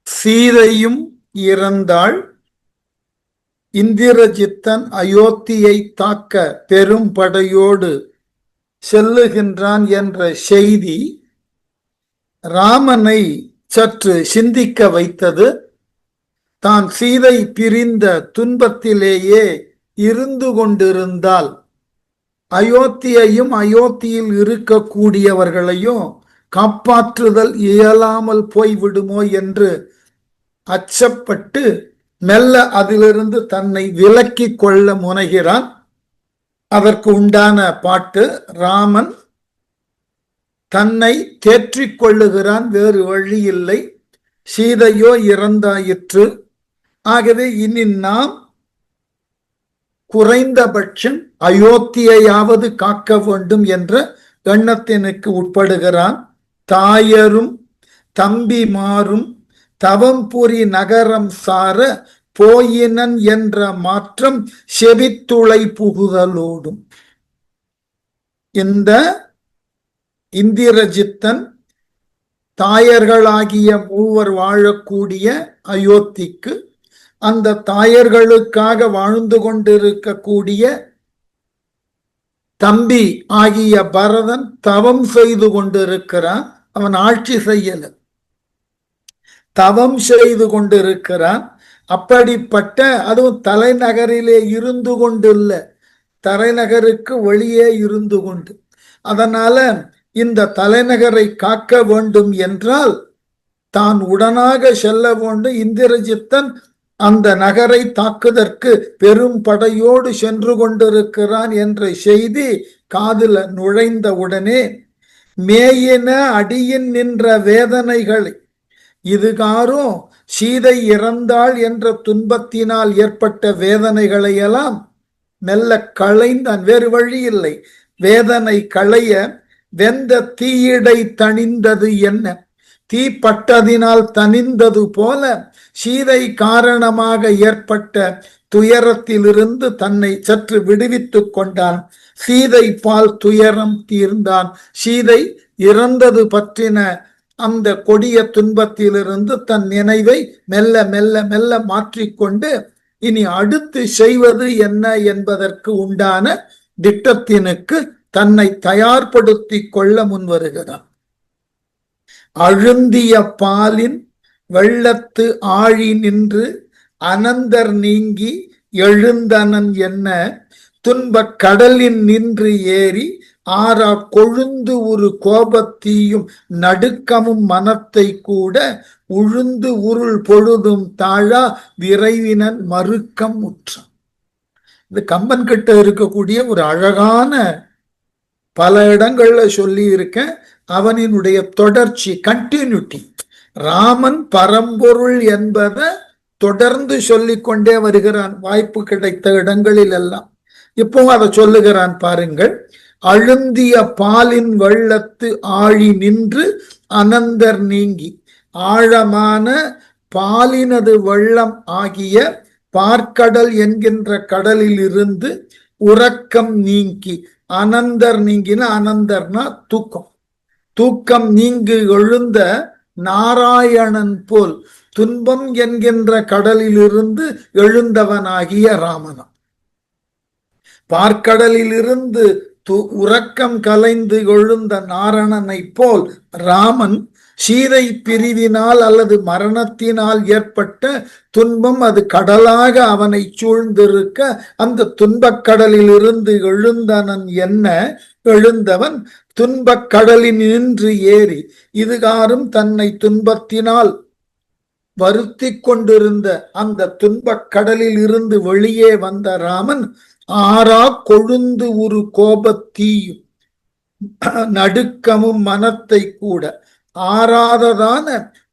சீதையும் இறந்தாள். இந்திரஜித்தன் அயோத்தியை தாக்க பெரும் படையோடு செல்லுகின்றான் என்ற செய்தி ராமனை சற்று சிந்திக்க வைத்தது. தான் சீதை பிரிந்த துன்பத்திலேயே இருந்து கொண்டிருந்தால் அயோத்தியையும் அயோத்தியில் இருக்கக்கூடியவர்களையும் காப்பாற்றுதல் இயலாமல் போய்விடுமோ என்று அச்சப்பட்டு மெல்ல அதிலிருந்து தன்னை விலக்கிக் கொள்ள முனைகிறான். அதற்கு உண்டான பாட்டு, ராமன் தன்னை தேற்றிக் கொள்ளுகிறான், வேறு வழி இல்லை, சீதையோ இறந்தாயிற்று, ஆகவே இனி நாம் குறைந்தபட்சம் அயோத்தியையாவது காக்க வேண்டும் என்ற எண்ணத்தினுக்கு உட்படுகிறான். தாயரும் தம்பிமாரும் தவம்புரி நகரம் சார போயினன் என்ற மாற்றம் செவித்துளை புகுதலோடும். இந்த இந்திரஜித்தன் தாயர்களாகிய மூவர் வாழக்கூடிய அயோத்திக்கு அந்த தாயர்களுக்காக வாழ்ந்து கொண்டிருக்கக்கூடிய தம்பி ஆகிய பரதன் தவம் செய்து கொண்டிருக்கிறான். அவன் ஆட்சி செய்யல, தவம் செய்து கொண்டிருக்கிறான். அப்படிப்பட்ட, அதுவும் தலைநகரிலே இருந்து கொண்டு இல்ல, தலைநகருக்கு வெளியே இருந்து கொண்டு. அதனால இந்த தலைநகரை காக்க வேண்டும் என்றால் தான் உடனாக செல்ல வேண்டும். இந்திரஜித்தன் அந்த நகரை தாக்குதற்கு பெரும் படையோடு சென்று கொண்டிருக்கிறான் என்ற செய்தி காதுல நுழைந்த உடனே மேயின அடியின் நின்ற வேதனைகளை, இதுகாரும் சீதை இறந்தாள் என்ற துன்பத்தினால் ஏற்பட்ட வேதனைகளை எல்லாம் மெல்ல களைந்தான். வேறு வழி இல்லை, வேதனை களைய வெந்த தீயிடை தணிந்தது என்ன, தீப்பட்டதினால் தணிந்தது போல சீதை காரணமாக ஏற்பட்ட துயரத்திலிருந்து தன்னை சற்று விடுவித்துக் கொண்டான். சீதை பால் துயரம் தீர்ந்தான். சீதை இறந்தது பற்றின அந்த கொடிய துன்பத்திலிருந்து தன் நினைவை மெல்ல மெல்ல மெல்ல மாற்றிக்கொண்டு இனி அடுத்து செய்வது என்ன என்பதற்கு உண்டான திட்டத்தினுக்கு தன்னை தயார்படுத்தி கொள்ள முன்வருகிறான். அழுந்திய பாலின் வெள்ளத்து ஆழி நின்று அனந்தர் நீங்கி எழுந்தனன் என்ன, துன்பக் கடலின் நின்று ஏறி ஆறா கொழுந்து ஒரு கோபத்தீயும் நடுக்கமும் மனத்தை கூட உழுந்து உருள் பொழுதும் தாழா விரைவினன் மறுக்கம் உற்றான். இது கம்பன் கிட்ட இருக்கக்கூடிய ஒரு அழகான, பல இடங்கள்ல சொல்லி இருக்க, அவனினுடைய தொடர்ச்சி, கண்டினியூட்டி. ராமன் பரம்பொருள் என்பதை தொடர்ந்து சொல்லிக் கொண்டே வருகிறான் வாய்ப்பு கிடைத்த இடங்களில் எல்லாம். இப்போ அதை சொல்லுகிறான் பாருங்கள். அழுந்திய பாலின் வெள்ளத்து ஆழி நின்று அனந்தர் நீங்கி, ஆழமான பாலினது வெள்ளம் ஆகிய பார்க்கடல் என்கின்ற கடலில் இருந்து உறக்கம் நீங்கி, அனந்தர் நீங்கின, அனந்தர்னா தூக்கம், தூக்கம் நீங்கு எழுந்த நாராயணன் போல் துன்பம் என்கின்ற கடலில் இருந்து எழுந்தவனாகிய ராமனம். பார்க்கடலில் இருந்து உறக்கம் கலைந்து எழுந்த நாரணனை போல் ராமன் சீதை பிரிவினால் அல்லது மரணத்தினால் ஏற்பட்ட துன்பம் அது கடலாக அவனை சூழ்ந்திருக்க, அந்த துன்பக் கடலில் இருந்து எழுந்தனன் என்ன, எழுந்தவன் துன்பக் கடலில் நின்று ஏறி, இதுகாரும் தன்னை துன்பத்தினால் வருத்தி கொண்டிருந்த அந்த துன்பக் கடலில் இருந்து வெளியே வந்த ராமன் ஆறா கொழுந்து ஒரு கோபத்தீயும் நடுக்கமும் மனத்தை கூட, ஆறாததான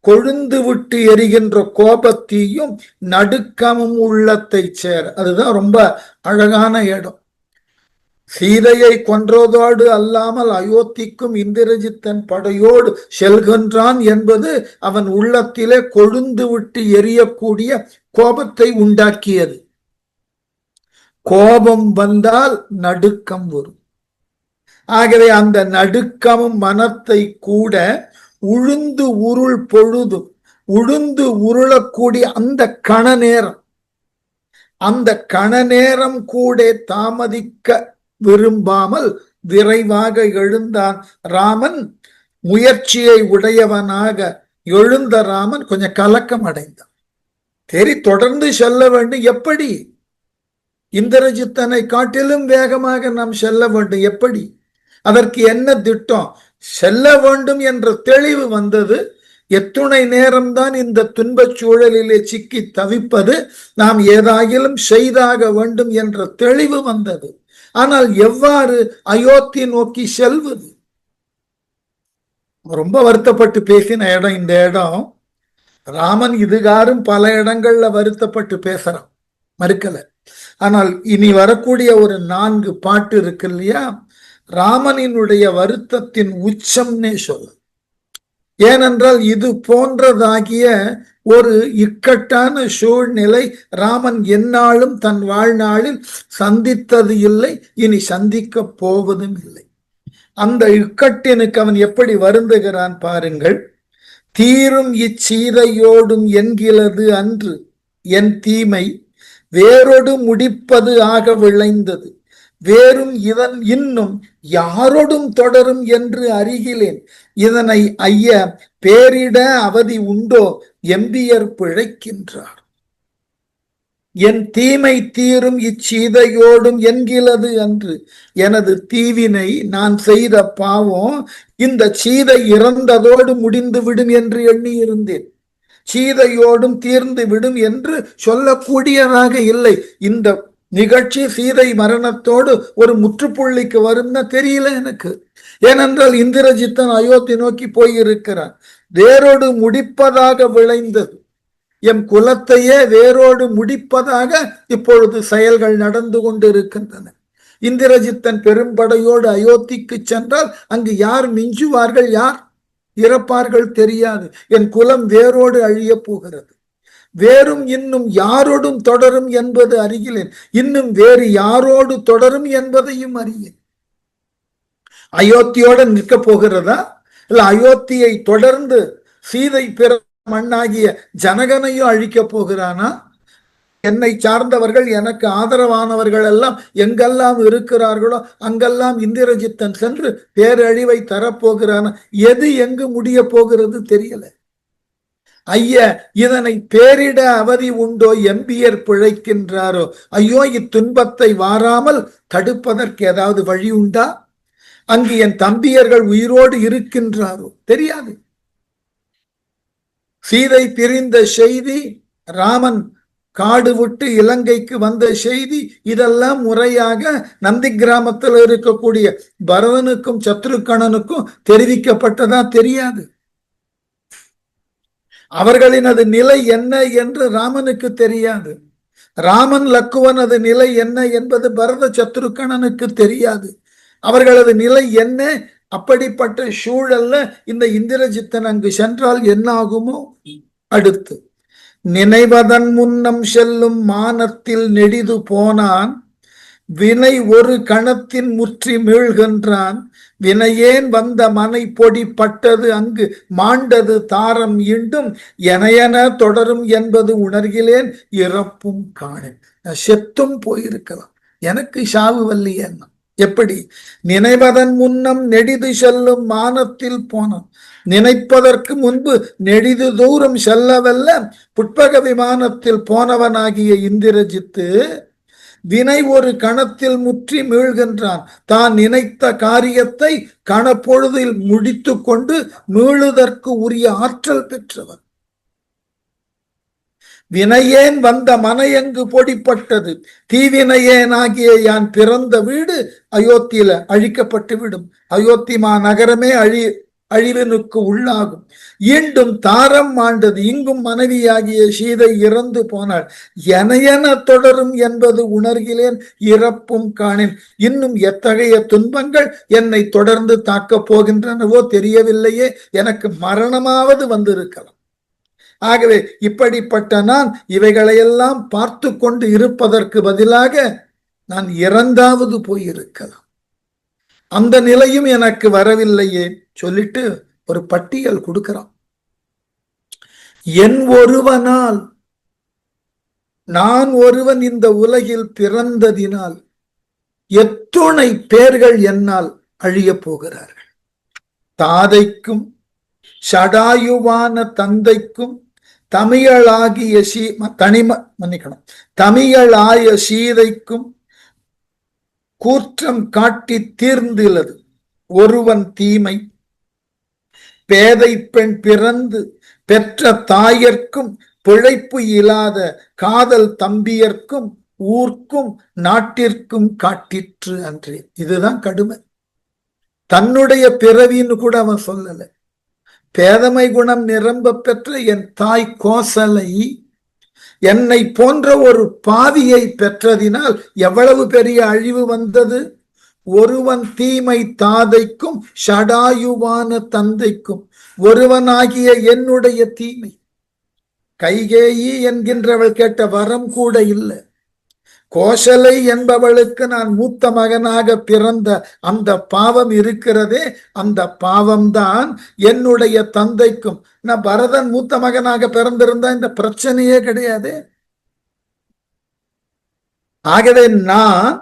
கொழுந்து விட்டு எரிகின்ற கோபத்தீயும் நடுக்கமும் உள்ளத்தை சேர. அதுதான் ரொம்ப அழகான இடம். சீதையை கொன்றதோடு அல்லாமல் அயோத்திக்கும் இந்திரஜித்தன் படையோடு செல்கின்றான் என்பது அவன் உள்ளத்திலே கொழுந்து விட்டு எரியக்கூடிய கோபத்தை உண்டாக்கியது. கோபம் வந்தால் நடுக்கம் வரும். ஆகவே அந்த நடுக்கமும் மனத்தை கூட உழுந்து உருள் பொழுதும், உழுந்து உருளக்கூடிய அந்த கண நேரம் கூட தாமதிக்க விரும்பாமல் விரைவாக எழுந்தான் ராமன். முயற்சியை உடையவனாக எழுந்த ராமன் கொஞ்சம் கலக்கம் அடைந்தான். சரி, தொடர்ந்து செல்ல வேண்டும். எப்படி? இந்திரஜித்தனை காட்டிலும் வேகமாக நாம் செல்ல வேண்டும். எப்படி? அதற்கு என்ன திட்டம்? செல்ல வேண்டும் என்ற தெளிவு வந்தது. எத்துணை நேரம்தான் இந்த துன்பச் சூழலிலே சிக்கி தவிப்பது, நாம் ஏதாகிலும் செய்தாக வேண்டும் என்ற தெளிவு வந்தது. ஆனால் எவ்வாறு அயோத்தி நோக்கி செல்வது? ரொம்ப வருத்தப்பட்டு பேசின இடம் இந்த இடம். ராமன் இதுகாரும் பல இடங்கள்ல வருத்தப்பட்டு பேசுறான், மறுக்கல. ஆனால் இனி வரக்கூடிய ஒரு 4 பாட்டு இருக்கு இல்லையா, ராமனினுடைய வருத்தத்தின் உச்சம்னே சொல்ல. ஏனென்றால் இது போன்றதாகிய ஒரு இக்கட்டான சூழ்நிலை ராமன் எந்நாளும் தன் வாழ்நாளில் சந்தித்தது இல்லை, இனி சந்திக்க போவதும் இல்லை. அந்த இக்கட்டினுக்கு அவன் எப்படி வருந்துகிறான் பாருங்கள். தீரும் இச்சீதையோடும் என்கிறது அன்று என் தீமை, வேரோடு முடிப்பது ஆக விளைந்தது, வேறும் இதன் இன்னும் யாரோடும் தொடரும் என்று அறிகிலேன், இதனை ஐய பேரிட அவதி உண்டோ எம்பியர் பிழைக்கின்றார். என் தீமை தீரும் இச்சீதையோடும் என்கிறது அன்று, எனது தீவினை, நான் செய்த பாவம் இந்த சீதை இறந்ததோடு முடிந்து விடும் என்று எண்ணி இருந்தேன். சீதையோடும் தீர்ந்து விடும் என்று சொல்லக்கூடியதாக இல்லை. இந்த நிகழ்ச்சி சீதை மரணத்தோடு ஒரு முற்றுப்புள்ளிக்கு வரும்னா தெரியல எனக்கு. ஏனென்றால் இந்திரஜித்தன் அயோத்தி நோக்கி போயிருக்கிறான். வேரோடு முடிப்பதாக விளைந்தது, எம் குலத்தையே வேரோடு முடிப்பதாக இப்பொழுது செயல்கள் நடந்து கொண்டிருக்கின்றன. இந்திரஜித்தன் பெரும்படையோடு அயோத்திக்கு சென்றால் அங்கு யார் மிஞ்சுவார்கள், யார் இறப்பார்கள் தெரியாது. என் குலம் வேரோடு அழிய போகிறது. வேறும் இன்னும் யாரோடும் தொடரும் என்பது அறிகிறேன், இன்னும் வேறு யாரோடு தொடரும் என்பதையும் அறியேன். அயோத்தியோடு நிற்க போகிறதா, இல்ல அயோத்தியை தொடர்ந்து சீதை பிற மண்ணாகிய ஜனகனையும் அழிக்க போகிறானா? என்னை சார்ந்தவர்கள், எனக்கு ஆதரவானவர்கள் எல்லாம் எங்கெல்லாம் இருக்கிறார்களோ அங்கெல்லாம் இந்திரஜித்தன் சென்று பேரழிவை தரப்போகிறானா? எது எங்கு முடிய போகிறது தெரியல. ஐய இதனை பேரிட அவதி உண்டோ எம்பியர் பிழைக்கின்றாரோ, ஐயோ இத்துன்பத்தை வாராமல் தடுப்பதற்கு ஏதாவது வழி உண்டா? அங்கு என் தம்பியர்கள் உயிரோடு இருக்கின்றாரோ தெரியாது. சீதை பிரிந்த செய்தி, ராமன் காடு விட்டு இலங்கைக்கு வந்த செய்தி, இதெல்லாம் முறையாக நந்தி கிராமத்தில் இருக்கக்கூடிய பரதனுக்கும் சத்ருக்கணனுக்கும் தெரிவிக்கப்பட்டதா தெரியாது. அவர்களினது நிலை என்ன என்று ராமனுக்கு தெரியாது. ராமன் லக்குவனது நிலை என்ன என்பது பரத சத்ருக்கணனுக்கு தெரியாது. அவர்களது நிலை என்ன? அப்படிப்பட்ட சூழல்ல இந்த இந்திரஜித்தன் அங்கு சென்றால் என்ன ஆகுமோ? அடுத்து நினைவதன் முன்னம் செல்லும் மானத்தில் நெடிது போனான், வினை ஒரு கணத்தின் முற்றி மீள்கின்றான், வினையேன் வந்த மனை பொடி பட்டது அங்கு மாண்டது தாரம் ஈண்டும், எனையென தொடரும் என்பது உணர்கிலேன் இறப்பும் காணேன். செத்தும் போயிருக்கலாம், எனக்கு சாவு வல்லிய என்ன? எப்படி? நினைவதன் முன்னம் நெடிது செல்லும் மானத்தில் போனான். நினைப்பதற்கு முன்பு நெடிது தூரம் செல்லவல்ல புட்பக விமானத்தில் போனவனாகிய இந்திரஜித்து வினை ஒரு கணத்தில் முற்றி மீள்கின்றான். தான் நினைத்த காரியத்தை கணப்பொழுதில் முடித்து கொண்டு மீளுதற்கு உரிய ஆற்றல் பெற்றவன். வினையேன் வந்த மனையங்கு பொடிப்பட்டது, தீவினையேனாகிய யான் பிறந்த வீடு அயோத்தியில அழிக்கப்பட்டு விடும். அயோத்தி நகரமே அழிவினுக்கு உள்ளாகும். ஈண்டும் தாரம் மாண்டது, இங்கும் மனைவியாகிய சீதை இறந்து போனாள், எனையென தொடரும் என்பது உணர்கிலேன் இறப்பும் காணேன். இன்னும் எத்தகைய துன்பங்கள் என்னை தொடர்ந்து தாக்கப் போகின்றனவோ தெரியவில்லையே, எனக்கு மரணமாவது வந்திருக்கலாம். ஆகவே இப்படிப்பட்ட நான் இவைகளையெல்லாம் பார்த்து கொண்டு இருப்பதற்கு பதிலாக நான் இறந்தாவது போயிருக்கலாம். அந்த நிலையும் எனக்கு வரவில்லையே சொல்லிட்டு ஒரு பட்டியல் கொடுக்கிறான். என் ஒருவனால், நான் ஒருவன் இந்த உலகில் பிறந்ததினால் எத்துணை பேர்கள் என்னால் அழியப் போகிறார்கள். தாதைக்கும் ஷடாயுவான தந்தைக்கும் தமிழாகிய தமிழாய சீதைக்கும் கூற்றம் காட்டி தீர்ந்துள்ளது ஒருவன் தீமை. பேதை பெண் பிறந்து பெற்ற தாயர்க்கும் பிழைப்பு இல்லாத காதல் தம்பியர்க்கும் ஊர்க்கும் நாட்டிற்கும் காட்டிற்று அன்றே. இதுதான் கடுமை. தன்னுடைய பிறவின்னு கூட அவன் சொல்லல. பேதமை குணம் நிரம்ப பெற்ற என் தாய் கோசலை என்னை போன்ற ஒரு பாவியை பெற்றதினால் எவ்வளவு பெரிய அழிவு வந்தது. ஒருவன் தீமை தாதைக்கும் ஷடாயுவான தந்தைக்கும், ஒருவனாகிய என்னுடைய தீமை. கைகேயி என்கின்றவள் கேட்ட வரம் கூட இல்லை. கோசலை என்பவளுக்கு நான் மூத்த மகனாக பிறந்த அந்த பாவம் இருக்கிறதே, அந்த பாவம்தான் என்னுடைய தந்தைக்கும். நான் பரதன் மூத்த மகனாக பிறந்திருந்தா இந்த பிரச்சனையே கிடையாது. ஆகவே நான்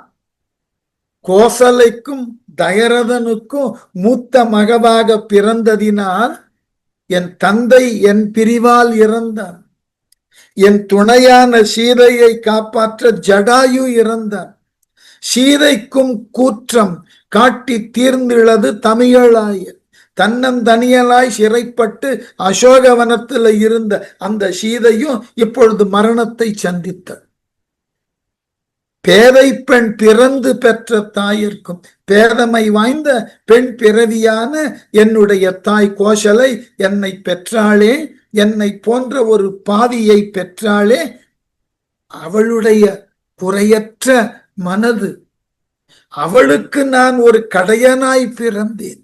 கோசலைக்கும் தயரதனுக்கும் மூத்த மகவாக பிறந்ததினால் என் தந்தை என் பிரிவால் இறந்தான். என் துணையான சீதையை காப்பாற்ற ஜடாயு இறந்தான். சீதைக்கும் கூற்றம் காட்டி தீர்ந்துள்ளது தமிழாய. தன்னந்தனியலாய் சிறைப்பட்டு அசோகவனத்தில் இருந்த அந்த சீதையும் இப்பொழுது மரணத்தை சந்தித்தாள். பேதை பெண் பிறந்து பெற்ற தாயிற்கும், பேதமை வாய்ந்த பெண் பிறவியான என்னுடைய தாய் கோசலை என்னை பெற்றாளே, என்னை போன்ற ஒரு பாவியை பெற்றாளே. அவளுடைய குறையற்ற மனது, அவளுக்கு நான் ஒரு கடையனாய் பிறந்தேன்.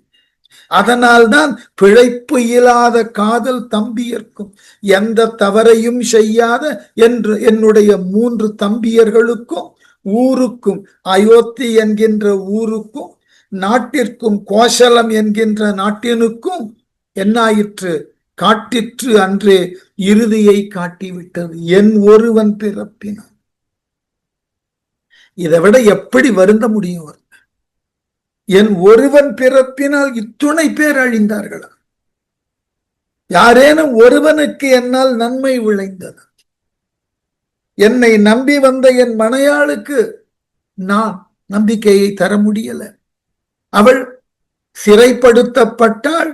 அதனால்தான் பிழைப்பு இல்லாத காதல் தம்பியர்க்கும், எந்த தவறையும் செய்யாத என்று என்னுடைய 3 தம்பியர்களுக்கும், ஊருக்கும், அயோத்தி என்கின்ற ஊருக்கும், நாட்டிற்கும், கோசலம் என்கின்ற நாட்டினுக்கும் என்னாயிற்று? காட்டிற்று அன்றே. இறுதியை காட்டிவிட்டது. என் ஒருவன் பிறப்பினான். இதை விட எப்படி வருந்த முடியும்? என் ஒருவன் பிறப்பினால் இத்துணை பேர் அழிந்தார்களா? யாரேனும் ஒருவனுக்கு என்னால் நன்மை விளைந்தது? என்னை நம்பி வந்த என் மனையாளுக்கு நான் நம்பிக்கையை தர முடியல. அவள் சிறைப்படுத்தப்பட்டாள்,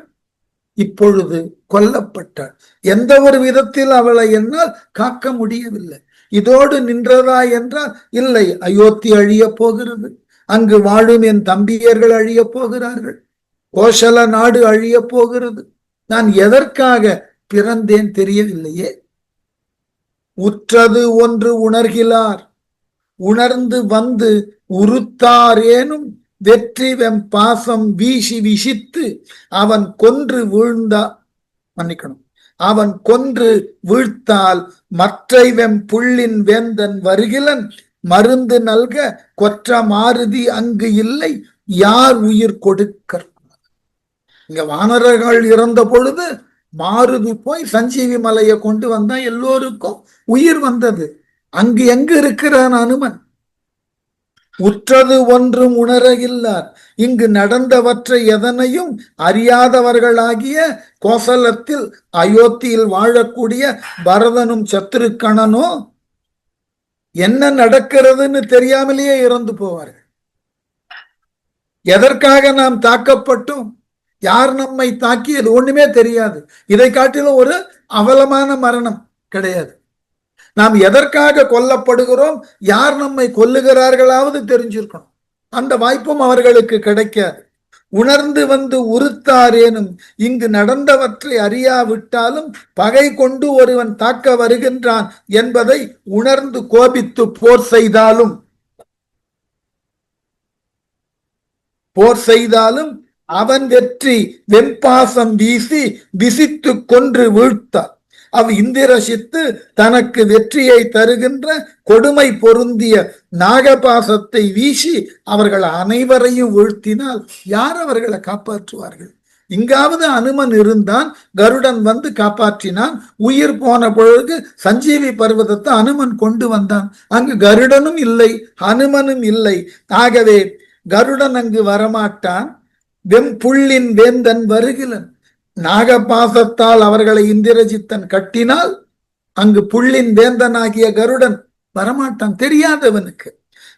இப்பொழுது கொல்லப்பட்டாள். எந்த ஒரு விதத்தில் அவளை என்னால் காக்க முடியவில்லை. இதோடு நின்றதா என்றால் இல்லை. அயோத்தி அழிய போகிறது, அங்கு வாழும் என் தம்பியர்கள் அழிய போகிறார்கள், கோசல நாடு அழிய போகிறது. நான் எதற்காக பிறந்தேன் தெரியவில்லையே. உற்றது ஒன்று உணர்கிறார், உணர்ந்து வந்து உறுத்தாரேனும் வெற்றி வெம் பாசம் வீசி விசித்து அவன் கொன்று வீழ்ந்தா மன்னிக்கணும் அவன் கொன்று வீழ்த்தால் மற்றை வெம் புள்ளின் வேந்தன் வருகிலன் மருந்து நல்க கொற்ற மாருதி அங்கு இல்லை யார் உயிர் கொடுக்க. இங்க வானரர்கள் இறந்த பொழுது மாருதி போய் சஞ்சீவி மலையை கொண்டு வந்தா எல்லோருக்கும் உயிர் வந்தது. அங்கு எங்கு இருக்கிறான் அனுமன்? உற்றது ஒன்றும் உணரகில்லார். இங்கு நடந்தவற்றை எதனையும் அறியாதவர்களாகிய கோசலத்தில் அயோத்தியில் வாழக்கூடிய பரதனும் சத்ருக்கணனோ என்ன நடக்கிறதுன்னு தெரியாமலேயே இறந்து போவார்கள். எதற்காக நாம் தாக்கப்பட்டோம், யார் நம்மை தாக்கியது ஒண்ணுமே தெரியாது. இதை காட்டிலும் ஒரு அவலமான மரணம் கிடையாது. நாம் எதற்காக கொல்லப்படுகிறோம், யார் நம்மை கொல்லுகிறார்களாவது தெரிஞ்சிருக்கணும். அந்த வாய்ப்பும் அவர்களுக்கு கிடைக்காது. உணர்ந்து வந்து உறுத்தாரேனும் இங்கு நடந்தவற்றை அறியாவிட்டாலும் பகை கொண்டு ஒருவன் தாக்க வருகின்றான் என்பதை உணர்ந்து கோபித்து போர் செய்தாலும் அவன் வெற்றி வெண்பாசம் வீசி விசித்து கொன்று வீழ்த்தார். இந்திரசித்து தனக்கு வெற்றியை தருகின்ற கொடுமை பொருந்திய நாகபாசத்தை வீசி அவர்கள் அனைவரையும் வீழ்த்தினால் யார் அவர்களை காப்பாற்றுவார்கள்? இங்காவது அனுமன் இருந்தான், கருடன் வந்து காப்பாற்றினான். உயிர் போன பொழுது சஞ்சீவி பர்வதத்தை அனுமன் கொண்டு வந்தான். அங்கு கருடனும் இல்லை, அனுமனும் இல்லை. ஆகவே கருடன் அங்கு வரமாட்டான். வெம்புள்ளின் வேந்தன் வருகிலன். நாகபாசத்தால் அவர்களை இந்திரஜித்தன் கட்டினால் அங்கு புள்ளின் வேந்தனாகிய கருடன் வரமாட்டான், தெரியாதவனுக்கு.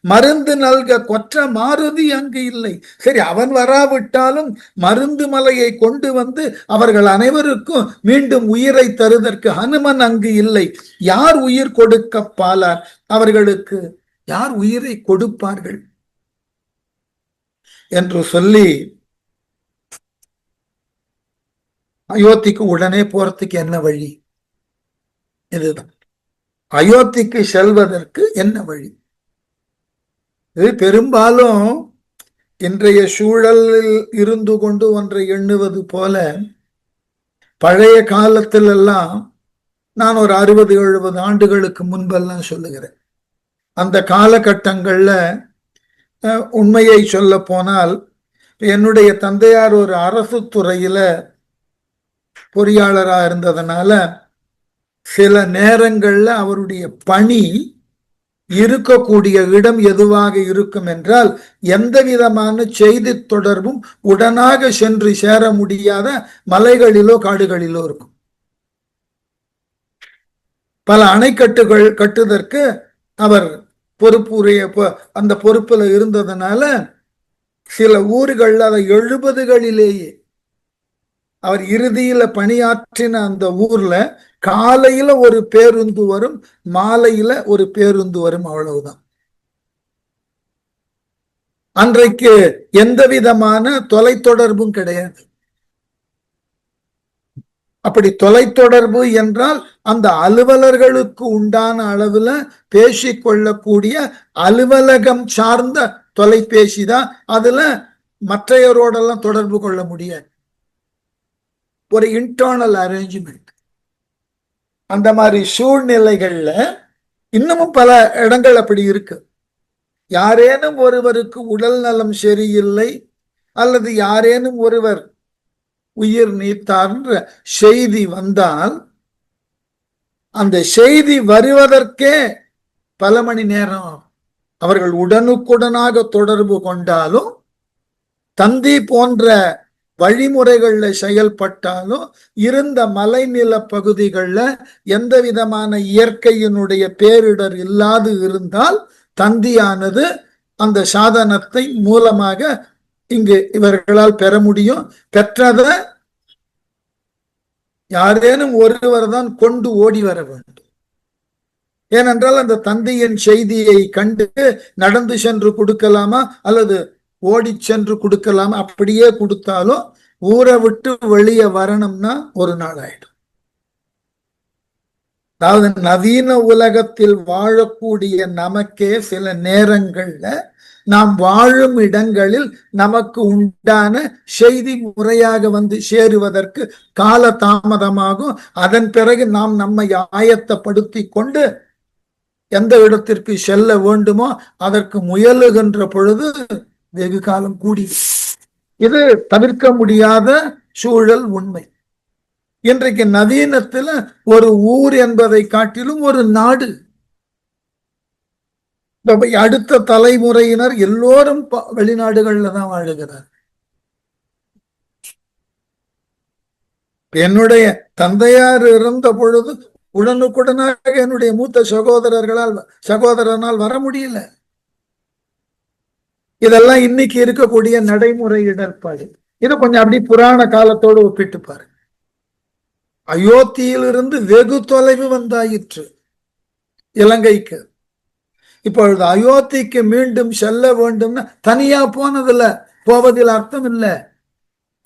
மருந்து நல்க கொற்ற மாருதி அங்கு இல்லை. சரி, அவன் வராவிட்டாலும் மருந்து மலையை கொண்டு வந்து அவர்கள் அனைவருக்கும் மீண்டும் உயிரை தருவதற்கு ஹனுமன் அங்கு இல்லை. யார் உயிர் கொடுக்க பாலார்? அவர்களுக்கு யார் உயிரை கொடுப்பார்கள் என்று சொல்லி அயோத்திக்கு உடனே போறதுக்கு என்ன வழி? இதுதான், அயோத்திக்கு செல்வதற்கு என்ன வழி? இது பெரும்பாலும் இன்றைய சூழலில் இருந்து கொண்டு ஒன்றை எண்ணுவது போல, பழைய காலத்தில் எல்லாம், நான் ஒரு 60-70 ஆண்டுகளுக்கு முன்பெல்லாம் சொல்லுகிறேன், அந்த காலகட்டங்கள்ல உண்மையை சொல்ல போனால், என்னுடைய தந்தையார் ஒரு அரசு துறையில பொறியாளரா இருந்ததுனால சில நேரங்கள்ல அவருடைய பணி இருக்கக்கூடிய இடம் எதுவாக இருக்கும் என்றால், எந்த விதமான செய்தி தொடர்பும் உடனாக சென்று சேர முடியாத மலைகளிலோ காடுகளிலோ இருக்கும். பல அணைக்கட்டுகள் கட்டுவதற்கு அவர் பொறுப்புடைய அந்த பொறுப்புல இருந்ததுனால சில ஊர்கள் அதை 70களிலேயே அவர் இறுதியில பணியாற்றின அந்த ஊர்ல காலையில ஒரு பேருந்து வரும், மாலையில ஒரு பேருந்து வரும், அவ்வளவுதான். அன்றைக்கு எந்த விதமான தொலைத்தொடர்பும் கிடையாது. அப்படி தொலைத்தொடர்பு என்றால் அந்த அலுவலர்களுக்கு உண்டான அளவுல பேசிக்கொள்ளக்கூடிய அலுவலகம் சார்ந்த தொலைபேசி தான். அதுல மற்றையரோடெல்லாம் தொடர்பு கொள்ள முடியாது. ஒரு இன்டர்னல் அரேஞ்ச்மெண்ட். அந்த மாதிரி சூழ்நிலைகள்ல இன்னமும் பல இடங்கள் அப்படி இருக்கு. யாரேனும் ஒருவருக்கு உடல் நலம் சரியில்லை அல்லது யாரேனும் ஒருவர் உயிர் நீத்தார்ன்ற செய்தி வந்தால் அந்த செய்தி வருவதற்கே பல மணி நேரம். அவர்கள் உடனுக்குடனாக தொடர்பு கொண்டாலும், தந்தி போன்ற வழிமுறைகள்ல செயல்பட்டாலும், இருந்த மலைநில பகுதிகள்ல எந்த விதமான இயற்கையினுடைய பேரிடர் இல்லாது இருந்தால் தந்தியானது அந்த சாதனத்தை மூலமாக இங்கு இவர்களால் பெற முடியும். பெற்றத யாரேனும் ஒருவர் தான் கொண்டு ஓடி வர வேண்டும். ஏனென்றால் அந்த தந்தையின் செய்தியை கண்டு நடந்து சென்று கொடுக்கலாமா அல்லது ஓடி சென்று கொடுக்கலாமா? அப்படியே கொடுத்தாலும் ஊரை விட்டு வெளியே வரணும்னா ஒரு நாள் ஆயிடும். அதாவது நவீன உலகத்தில் வாழக்கூடிய நமக்கே சில நேரங்கள்ல நாம் வாழும் இடங்களில் நமக்கு உண்டான செய்தி முறையாக வந்து சேருவதற்கு கால தாமதமாகும். அதன் பிறகு நாம் நம்மை ஆயத்தப்படுத்தி கொண்டு எந்த இடத்திற்கு செல்ல வேண்டுமோ அதற்கு முயலுகின்ற பொழுது வெகு காலம் கூடி. இது தவிர்க்க முடியாத சூழல், உண்மை. இன்றைக்கு நவீனத்துல ஒரு ஊர் என்பதை காட்டிலும் ஒரு நாடு. அடுத்த தலைமுறையினர் எல்லோரும் வெளிநாடுகள்ல தான் வாழுகிறார். என்னுடைய தந்தையார் இருந்த பொழுது உடனுக்குடனாக என்னுடைய மூத்த சகோதரனால் வர முடியல. இதெல்லாம் இன்னைக்கு இருக்கக்கூடிய நடைமுறை இடர்பாடு. இது கொஞ்சம் அப்படி புராண காலத்தோடு ஒப்பிட்டு பாரு. அயோத்தியிலிருந்து வெகு தொலைவு வந்தாயிற்று இலங்கைக்கு. இப்பொழுது அயோத்திக்கு மீண்டும் செல்ல வேண்டும்னா தனியா போவதில் அர்த்தம் இல்லை.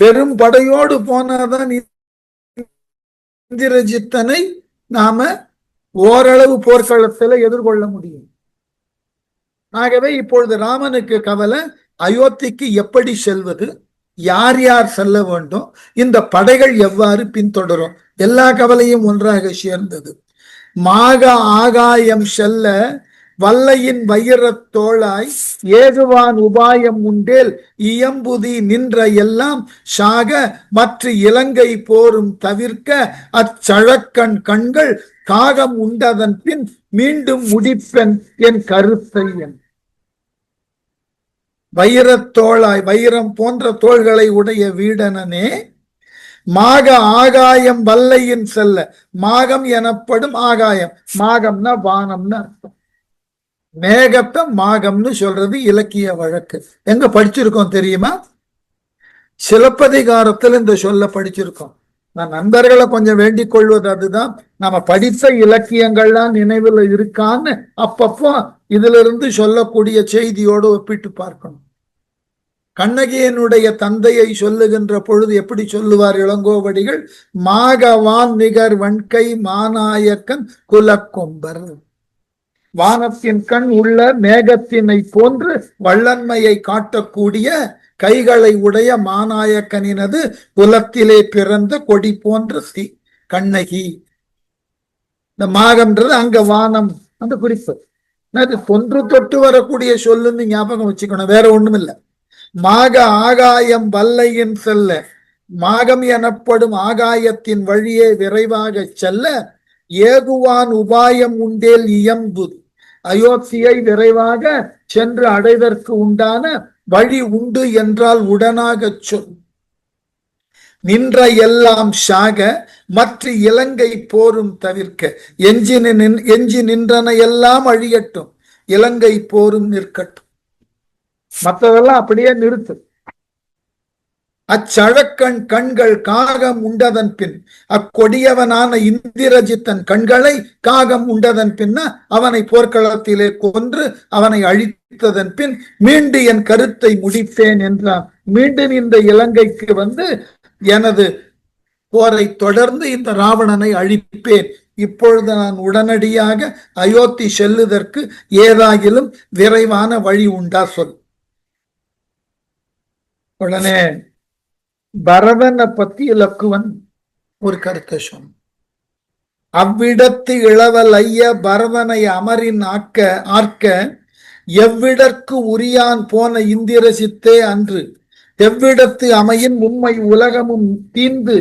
பெரும் படையோடு போனாதான் இந்திரஜித்தனை நாம ஓரளவு போர்க்களத்துல எதிர்கொள்ள முடியும். ஆகவே இப்பொழுது ராமனுக்கு கவலை, அயோத்திக்கு எப்படி செல்வது, யார் யார் செல்ல வேண்டும், இந்த படைகள் எவ்வாறு பின்தொடரும், எல்லா கவலையும் ஒன்றாக சேர்ந்தது. மாக ஆகாயம் செல்ல வல்லையின் வைரத் தோளாய் ஏகுவான் உபாயம் உண்டேல் இயம்புதி நின்ற எல்லாம் சாக மற்ற இலங்கை போரும் தவிர்க்க அச்சழக்கண் கண்கள் காகம் உண்டதன் பின் மீண்டும் முடிப்பென் என் கருத்தை. வைரத் தோளாய், வைரம் போன்ற தோள்களை உடைய வீடனனே, மாக ஆகாயம் வல்லையின் செல்ல. மாகம் எனப்படும் ஆகாயம், மாகம்னா வானம்னு அர்த்தம். மேகத்தை மாகம்னு சொல்றது இலக்கிய வழக்கு. எங்க படிச்சிருக்கோம் தெரியுமா? சிலப்பதிகாரத்தில் இந்த சொல்ல படிச்சிருக்கோம். நான் நண்பர்களை கொஞ்சம் வேண்டிக் கொள்வது அதுதான், நம்ம படித்த இலக்கியங்கள்லாம் நினைவில் இருக்கான்னு அப்பப்போ இதுல இருந்து சொல்லக்கூடிய செய்தியோடு ஒப்பிட்டு பார்க்கணும். கண்ணகியனுடைய தந்தையை சொல்லுகின்ற பொழுது எப்படி சொல்லுவார் இளங்கோவடிகள்? மாகவான் நிகர் வன்கை மாநாயக்கன் குலக்கொம்பர். வானத்தின் கண் உள்ள மேகத்தினை போன்று வல்லன்மையை காட்டக்கூடிய கைகளை உடைய மாநாயக்கனினது குலத்திலே பிறந்த கொடி போன்ற கண்ணகி. இந்த மாகம்ன்றது அங்க வானம் அந்த குறிப்பு. தொன்று தொட்டு வரக்கூடிய சொல்லுன்னு ஞாபகம் வச்சுக்கணும், வேற ஒண்ணும் இல்லை. மாக ஆகாயம் வல்லையின் செல்ல. மாகம் எனப்படும் ஆகாயத்தின் வழியே விரைவாக செல்ல ஏகுவான் உபாயம் உண்டேல் இயம்புது. அயோத்தியை விரைவாக சென்று அடைவதற்கு உண்டான வழி உண்டு என்றால் உடனாக சொல். நின்ற எல்லாம் சாக மற்ற இலங்கை போரும் தவிர்க்க. எஞ்சி நின்றன எல்லாம் அழியட்டும், இலங்கை போரும் நிற்கட்டும், மற்றதெல்லாம் அப்படியே நிறுத்து. அச்சழக்கண் கண்கள் காகம் உண்டதன் பின். அக்கொடியவனான இந்திரஜித்தன் கண்களை காகம் உண்டதன் பின்ன அவனை போர்க்களத்திலே கொன்று அவனை அழித்ததன் பின் மீண்டு என் கருத்தை முடித்தேன் என்றான். மீண்டும் இந்த இலங்கைக்கு வந்து எனது போரை தொடர்ந்து இந்த ராவணனை அழிப்பேன். இப்பொழுது நான் உடனடியாக அயோத்தி செல்லுதற்கு ஏதாகிலும் விரைவான வழி உண்டா சொல். உடனே பரதனை பத்தி இலக்குவன் ஒரு கருத்தை சொன்ன. அவ்விடத்து இளவல் ஐய பரதனை அமரின் ஆர்க்க எவ்விடற்கு உரியான் போன இந்திரசித்தே அன்று எவ்விடத்து அமையின் உண்மை உலகமும் தீந்து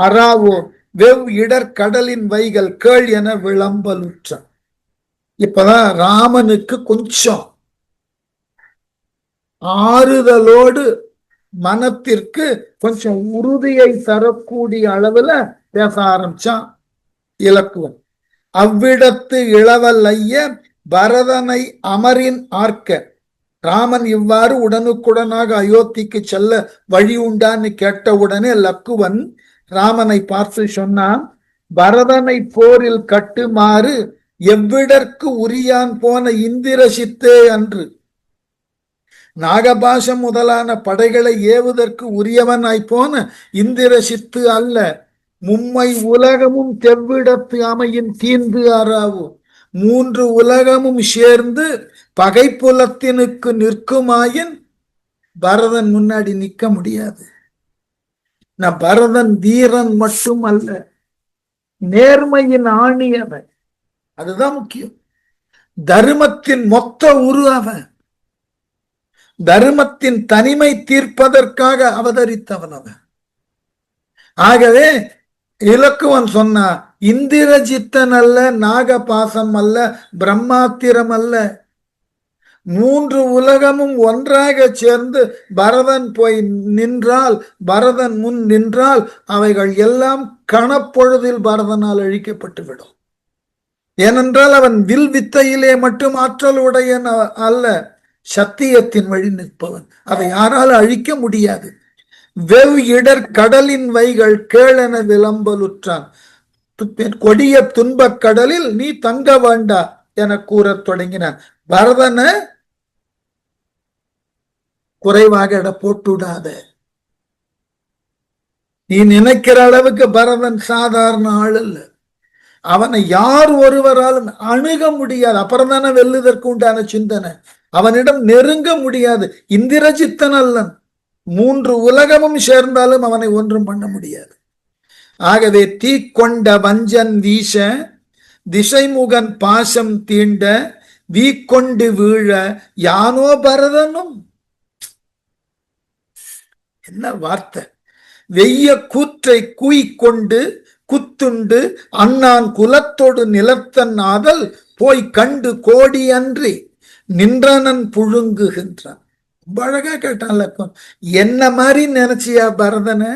அறாவோ வெவ் இடர் கடலின் வைகள் கேள் என விளம்பலுற்றான். இப்பதான் ராமனுக்கு கொஞ்சம் ஆறுதலோடு மனத்திற்கு கொஞ்சம் உறுதியை தரக்கூடிய அளவுல பேச ஆரம்பிச்சான் இலக்குவன். அவ்விடத்து இளவல் ஐய பரதனை அமரின் ஆர்க்க. ராமன் இவ்வாறு உடனுக்குடனாக அயோத்திக்கு செல்ல வழி உண்டான்னு கேட்டவுடனே லக்குவன் ராமனை பார்த்து சொன்னான், பரதனை போரில் கட்டுமாறு எவ்விடற்கு உரியான் போன இந்திரசித்தே அன்று. நாகபாசம் முதலான படைகளை ஏவுதற்கு உரியவனாய் போன இந்திரசித்து அல்ல. மும்மை உலகமும் தெவ்விடத்து அமையின் தீந்து ஆறாவு. மூன்று உலகமும் சேர்ந்து பகைப்புலத்தினுக்கு நிற்குமாயின் பரதன் முன்னாடி நிற்க முடியாது. நான் பரதன் வீரன் மட்டும் அல்ல, நேர்மையின் ஆணி அவன். அதுதான் முக்கியம். தர்மத்தின் மொத்த உரு அவன். தர்மத்தின் தனிமை தீர்ப்பதற்காக அவதரித்தவன் அவன். ஆகவே இலக்குவன் சொன்னா, இந்திரஜித்தன் அல்ல, நாகபாசம் அல்ல, பிரம்மாத்திரம் அல்ல. மூன்று உலகமும் ஒன்றாக சேர்ந்து பரதன் போய் நின்றால், பரதன் முன் நின்றால் அவைகள் எல்லாம் கணப்பொழுதில் பரதனால் அழிக்கப்பட்டுவிடும். ஏனென்றால் அவன் வில் வித்தையிலே மட்டும் ஆற்றல் உடையன் அல்ல, சத்தியத்தின் வழி நிற்பவன். அதை யாரால் அழிக்க முடியாது. வெவ் இடர் கடலின் வைகள் கேளென விளம்பலுற்றான். கொடிய துன்பக் கடலில் நீ தங்க வேண்டா என கூறத் தொடங்கினான். பரதனை குறைவாக இட போட்டுடாத. நீ நினைக்கிற அளவுக்கு பரதன் சாதாரண ஆள் அல்ல. அவனை யார் ஒருவராலும் அணுக முடியாது. அப்புறம் தானே வெல்லுதற்கு உண்டான சிந்தனை. அவனிடம் நெருங்க முடியாது. இந்திரஜித்தன் அல்லன். மூன்று உலகமும் சேர்ந்தாலும் அவனை ஒன்றும் பண்ண முடியாது. ஆகவே தீ கொண்ட வஞ்சன் வீச திசைமுகன் பாசம் தீண்ட வீக்கொண்டு வீழ யானோ பரதனும். என்ன வார்த்தை! வெய்ய கூற்றை கூய்கொண்டு குத்துண்டு அண்ணான் குலத்தோடு நிலத்தன் ஆதல் போய் கண்டு கோடி அன்றி நின்றனன் புழுங்குகின்றான். ரொம்ப அழகா கேட்டான்ல. என்ன மாதிரி நினைச்சியா பரதனை?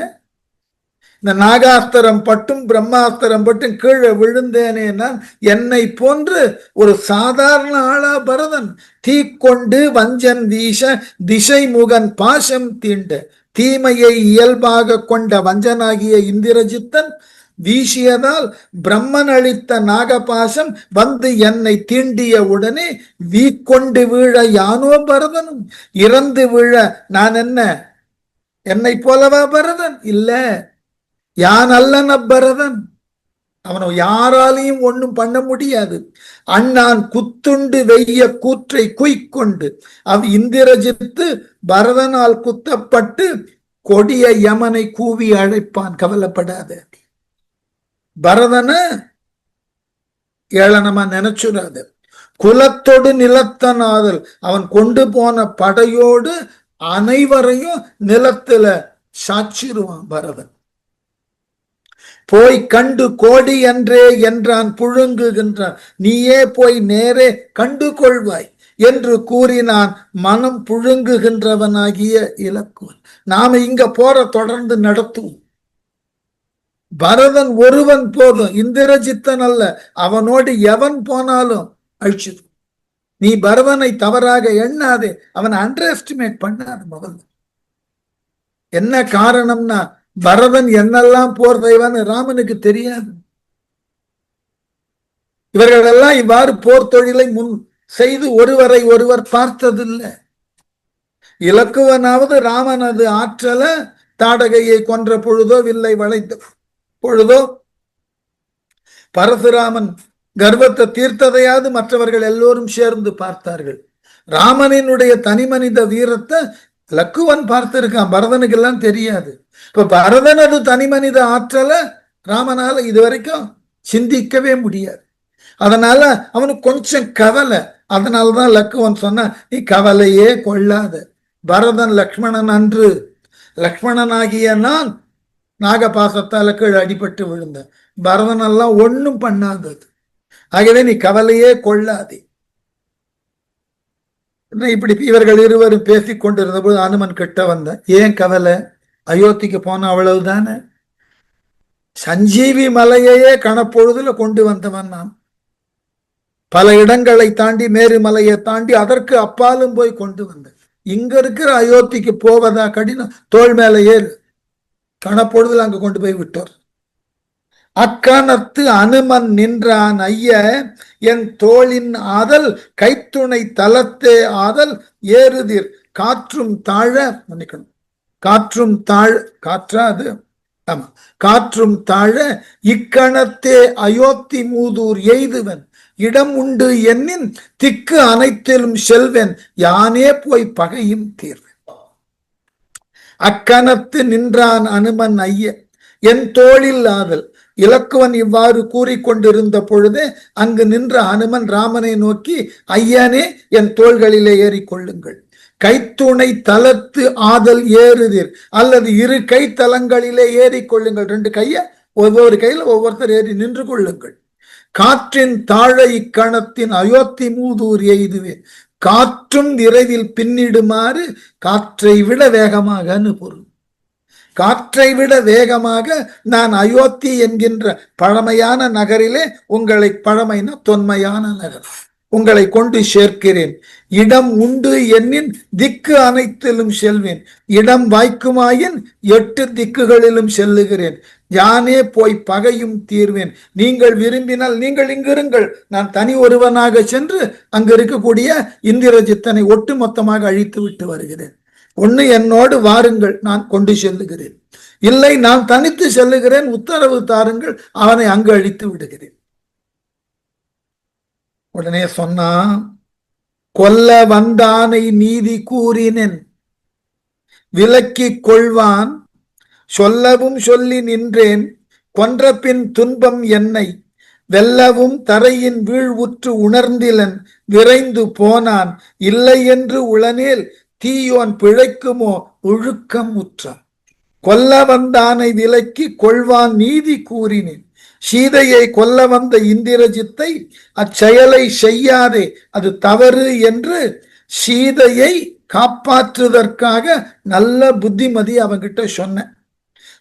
இந்த நாகாஸ்திரம் பட்டும் பிரம்மாஸ்திரம் பட்டும் கீழே விழுந்தேனே நான், என்னை போன்று ஒரு சாதாரண ஆளா பரதன்? தீக்கொண்டு வஞ்சன் வீச திசை முகன் பாசம் தீண்ட, தீமையை இயல்பாக கொண்ட வஞ்சனாகிய இந்திரஜித்தன் வீசியதால் பிரம்மன் அளித்த நாகபாசம் வந்து என்னை தீண்டிய உடனே வீக்கொண்டு வீழ யானோ பரதனும். இறந்து வீழ நான் என்ன என்னை போலவா பரதன்? இல்ல, யான் அல்லன பரதன். அவனை யாராலையும் ஒண்ணும் பண்ண முடியாது. அண்ணான் குத்துண்டு வெய்ய கூற்றை குய்கொண்டு இந்திரஜித்து பரதனால் குத்தப்பட்டு கொடிய யமனை கூவி அழைப்பான். கவலைப்படாத, பரதன ஏளனமா நினைச்சுடாத. குலத்தோடு நிலத்தனாதல், அவன் கொண்டு போன படையோடு அனைவரையும் நிலத்துல சாட்சிருவான் பரதன். போய் கண்டு கோடி என்றே என்றான் புழுங்குகின்றான். நீயே போய் நேரே கண்டு கொள்வாய் என்று கூறினான் மனம் புழுங்குகின்றவனாகிய இலக்குவன். நாம இங்க போற தொடர்ந்து நடத்துவோம். பரதன் ஒருவன் போதும், இந்திரஜித்தன் அல்ல. அவனோடு எவன் போனாலும் அழிச்சிடும். நீ பரதனை தவறாக எண்ணாதே, அவனை அண்டர் எஸ்டிமேட் பண்ணாது. முதல்ல என்ன காரணம்னா, பரதன் என்னெல்லாம் போர் தெய்வன்னு ராமனுக்கு தெரியாது. இவர்களெல்லாம் இவ்வாறு போர் தொழிலை முன் செய்து ஒருவரை ஒருவர் பார்த்ததில்லை. இலக்குவனாவது ராமனது ஆற்றல தாடகையை கொன்ற பொழுதோ வில்லை வளைத்த பொழுதோ பரசுராமன் கர்வத்தை தீர்த்ததையாவது மற்றவர்கள் எல்லோரும் சேர்ந்து பார்த்தார்கள். ராமனினுடைய தனி மனித வீரத்தை லக்குவன் பார்த்திருக்கான், பரதனுக்கு எல்லாம் தெரியாது. இப்ப பரதனது தனி மனித ஆற்றல ராமனால இதுவரைக்கும் சிந்திக்கவே முடியாது. அதனால அவனுக்கு கொஞ்சம் கவலை. அதனாலதான் லக்குவன் சொன்ன, நீ கவலையே கொள்ளாத, பரதன் லக்ஷ்மணன் அன்று. லக்ஷ்மணனாகிய நான் நாகபாசத்தால கீழே அடிபட்டு விழுந்தேன், பரதன் எல்லாம் ஒன்னும் பண்ணாதது. ஆகவே நீ கவலையே கொள்ளாதே. இப்படி இவர்கள் இருவரும் பேசிக் கொண்டிருந்த போது அனுமன் கிட்ட வந்த, ஏன் கவலை? அயோத்திக்கு போன அவ்வளவுதானே. சஞ்சீவி மலையையே கணப்பொழுதுல கொண்டு வந்தவன் நான். பல இடங்களை தாண்டி மேருமலையை தாண்டி அதற்கு அப்பாலும் போய் கொண்டு வந்தேன். இங்க இருக்கிற அயோத்திக்கு போவதா கடினம்? தோல் மேல ஏறு, கணப்பொழுதுல அங்க கொண்டு போய் விட்டோர். அக்கணத்து அனுமன் நின்றான், ஐய என் தோளின் ஆதல் கைத்துணை தலத்தே ஆதல் ஏறுதிர் காற்றும் தாழ. மன்னிக்கணும், காற்றும் தாழ் காற்றாது, ஆமா, காற்றும் தாழ இக்கணத்தே அயோத்தி மூதூர் எய்துவன் இடம் உண்டு என்னின் திக்கு அனைத்திலும் செல்வன் யானே போய் பகையும் தீர்வன். அக்கணத்து நின்றான் அனுமன், ஐய என் தோளில் ஆதல். இலக்குவன் இவ்வாறு கூறிக்கொண்டிருந்த பொழுது அங்கு நின்ற அனுமன் ராமனை நோக்கி, ஐயனே என் தோள்களிலே ஏறிக்கொள்ளுங்கள். கைத்துணை தலத்து ஆதல் ஏறுதிர், அல்லது இரு கை தலங்களிலே ஏறிக்கொள்ளுங்கள். ரெண்டு கைய ஒவ்வொரு கையில ஒவ்வொருத்தர் ஏறி நின்று கொள்ளுங்கள். காற்றின் தாழ இக்கணத்தின் அயோத்தி மூதூர் எய்துவேன். காற்றும் விரைவில் பின்னிடுமாறு காற்றை விட வேகமாக பொருள். காற்றை விட வேகமாக நான் அயோத்தி என்கின்ற பழமையான நகரிலே உங்களை, பழமைனா தொன்மையான நகர், உங்களை கொண்டு சேர்க்கிறேன். இடம் உண்டு என்னின் திக்கு அனைத்திலும் செல்வேன். இடம் வாய்க்குமாயின் 8 திக்குகளிலும் செல்லுகிறேன். யானே போய் பகையும் தீர்வேன். நீங்கள் விரும்பினால் நீங்கள் இங்கிருங்கள், நான் தனி ஒருவனாக சென்று அங்கு இருக்கக்கூடிய இந்திரஜித்தனை ஒட்டு மொத்தமாக அழித்து விட்டு வருகிறேன். ஒண்ணு என்னோடு வாருங்கள், நான் கொண்டு செல்லுகிறேன். இல்லை, நான் தனித்து செல்லுகிறேன், உத்தரவு தாருங்கள், அவனை அங்கு அழித்து விடுகிறேன். உடனே சொன்னா, கொல்ல வந்தானை நீதி கூறினேன் விலக்கிக் கொள்வான், சொல்லவும் சொல்லி நின்றேன், கொன்ற பின் துன்பம் என்னை வெல்லவும் தரையின் வீழ் உற்று உணர்ந்திலன் விரைந்து போனான். இல்லை என்று உளனேல் தீயோன் பிழைக்குமோ ஒழுக்கம் உற்றான். கொல்ல வந்தானை விலக்கி கொள்வான் நீதி கூறினேன். சீதையை கொல்ல வந்த இந்திரஜித்தை அச்செயலை செய்யாதே, அது தவறு என்று சீதையை காப்பாற்றுவதற்காக நல்ல புத்திமதி அவங்கிட்ட சொன்னேன்.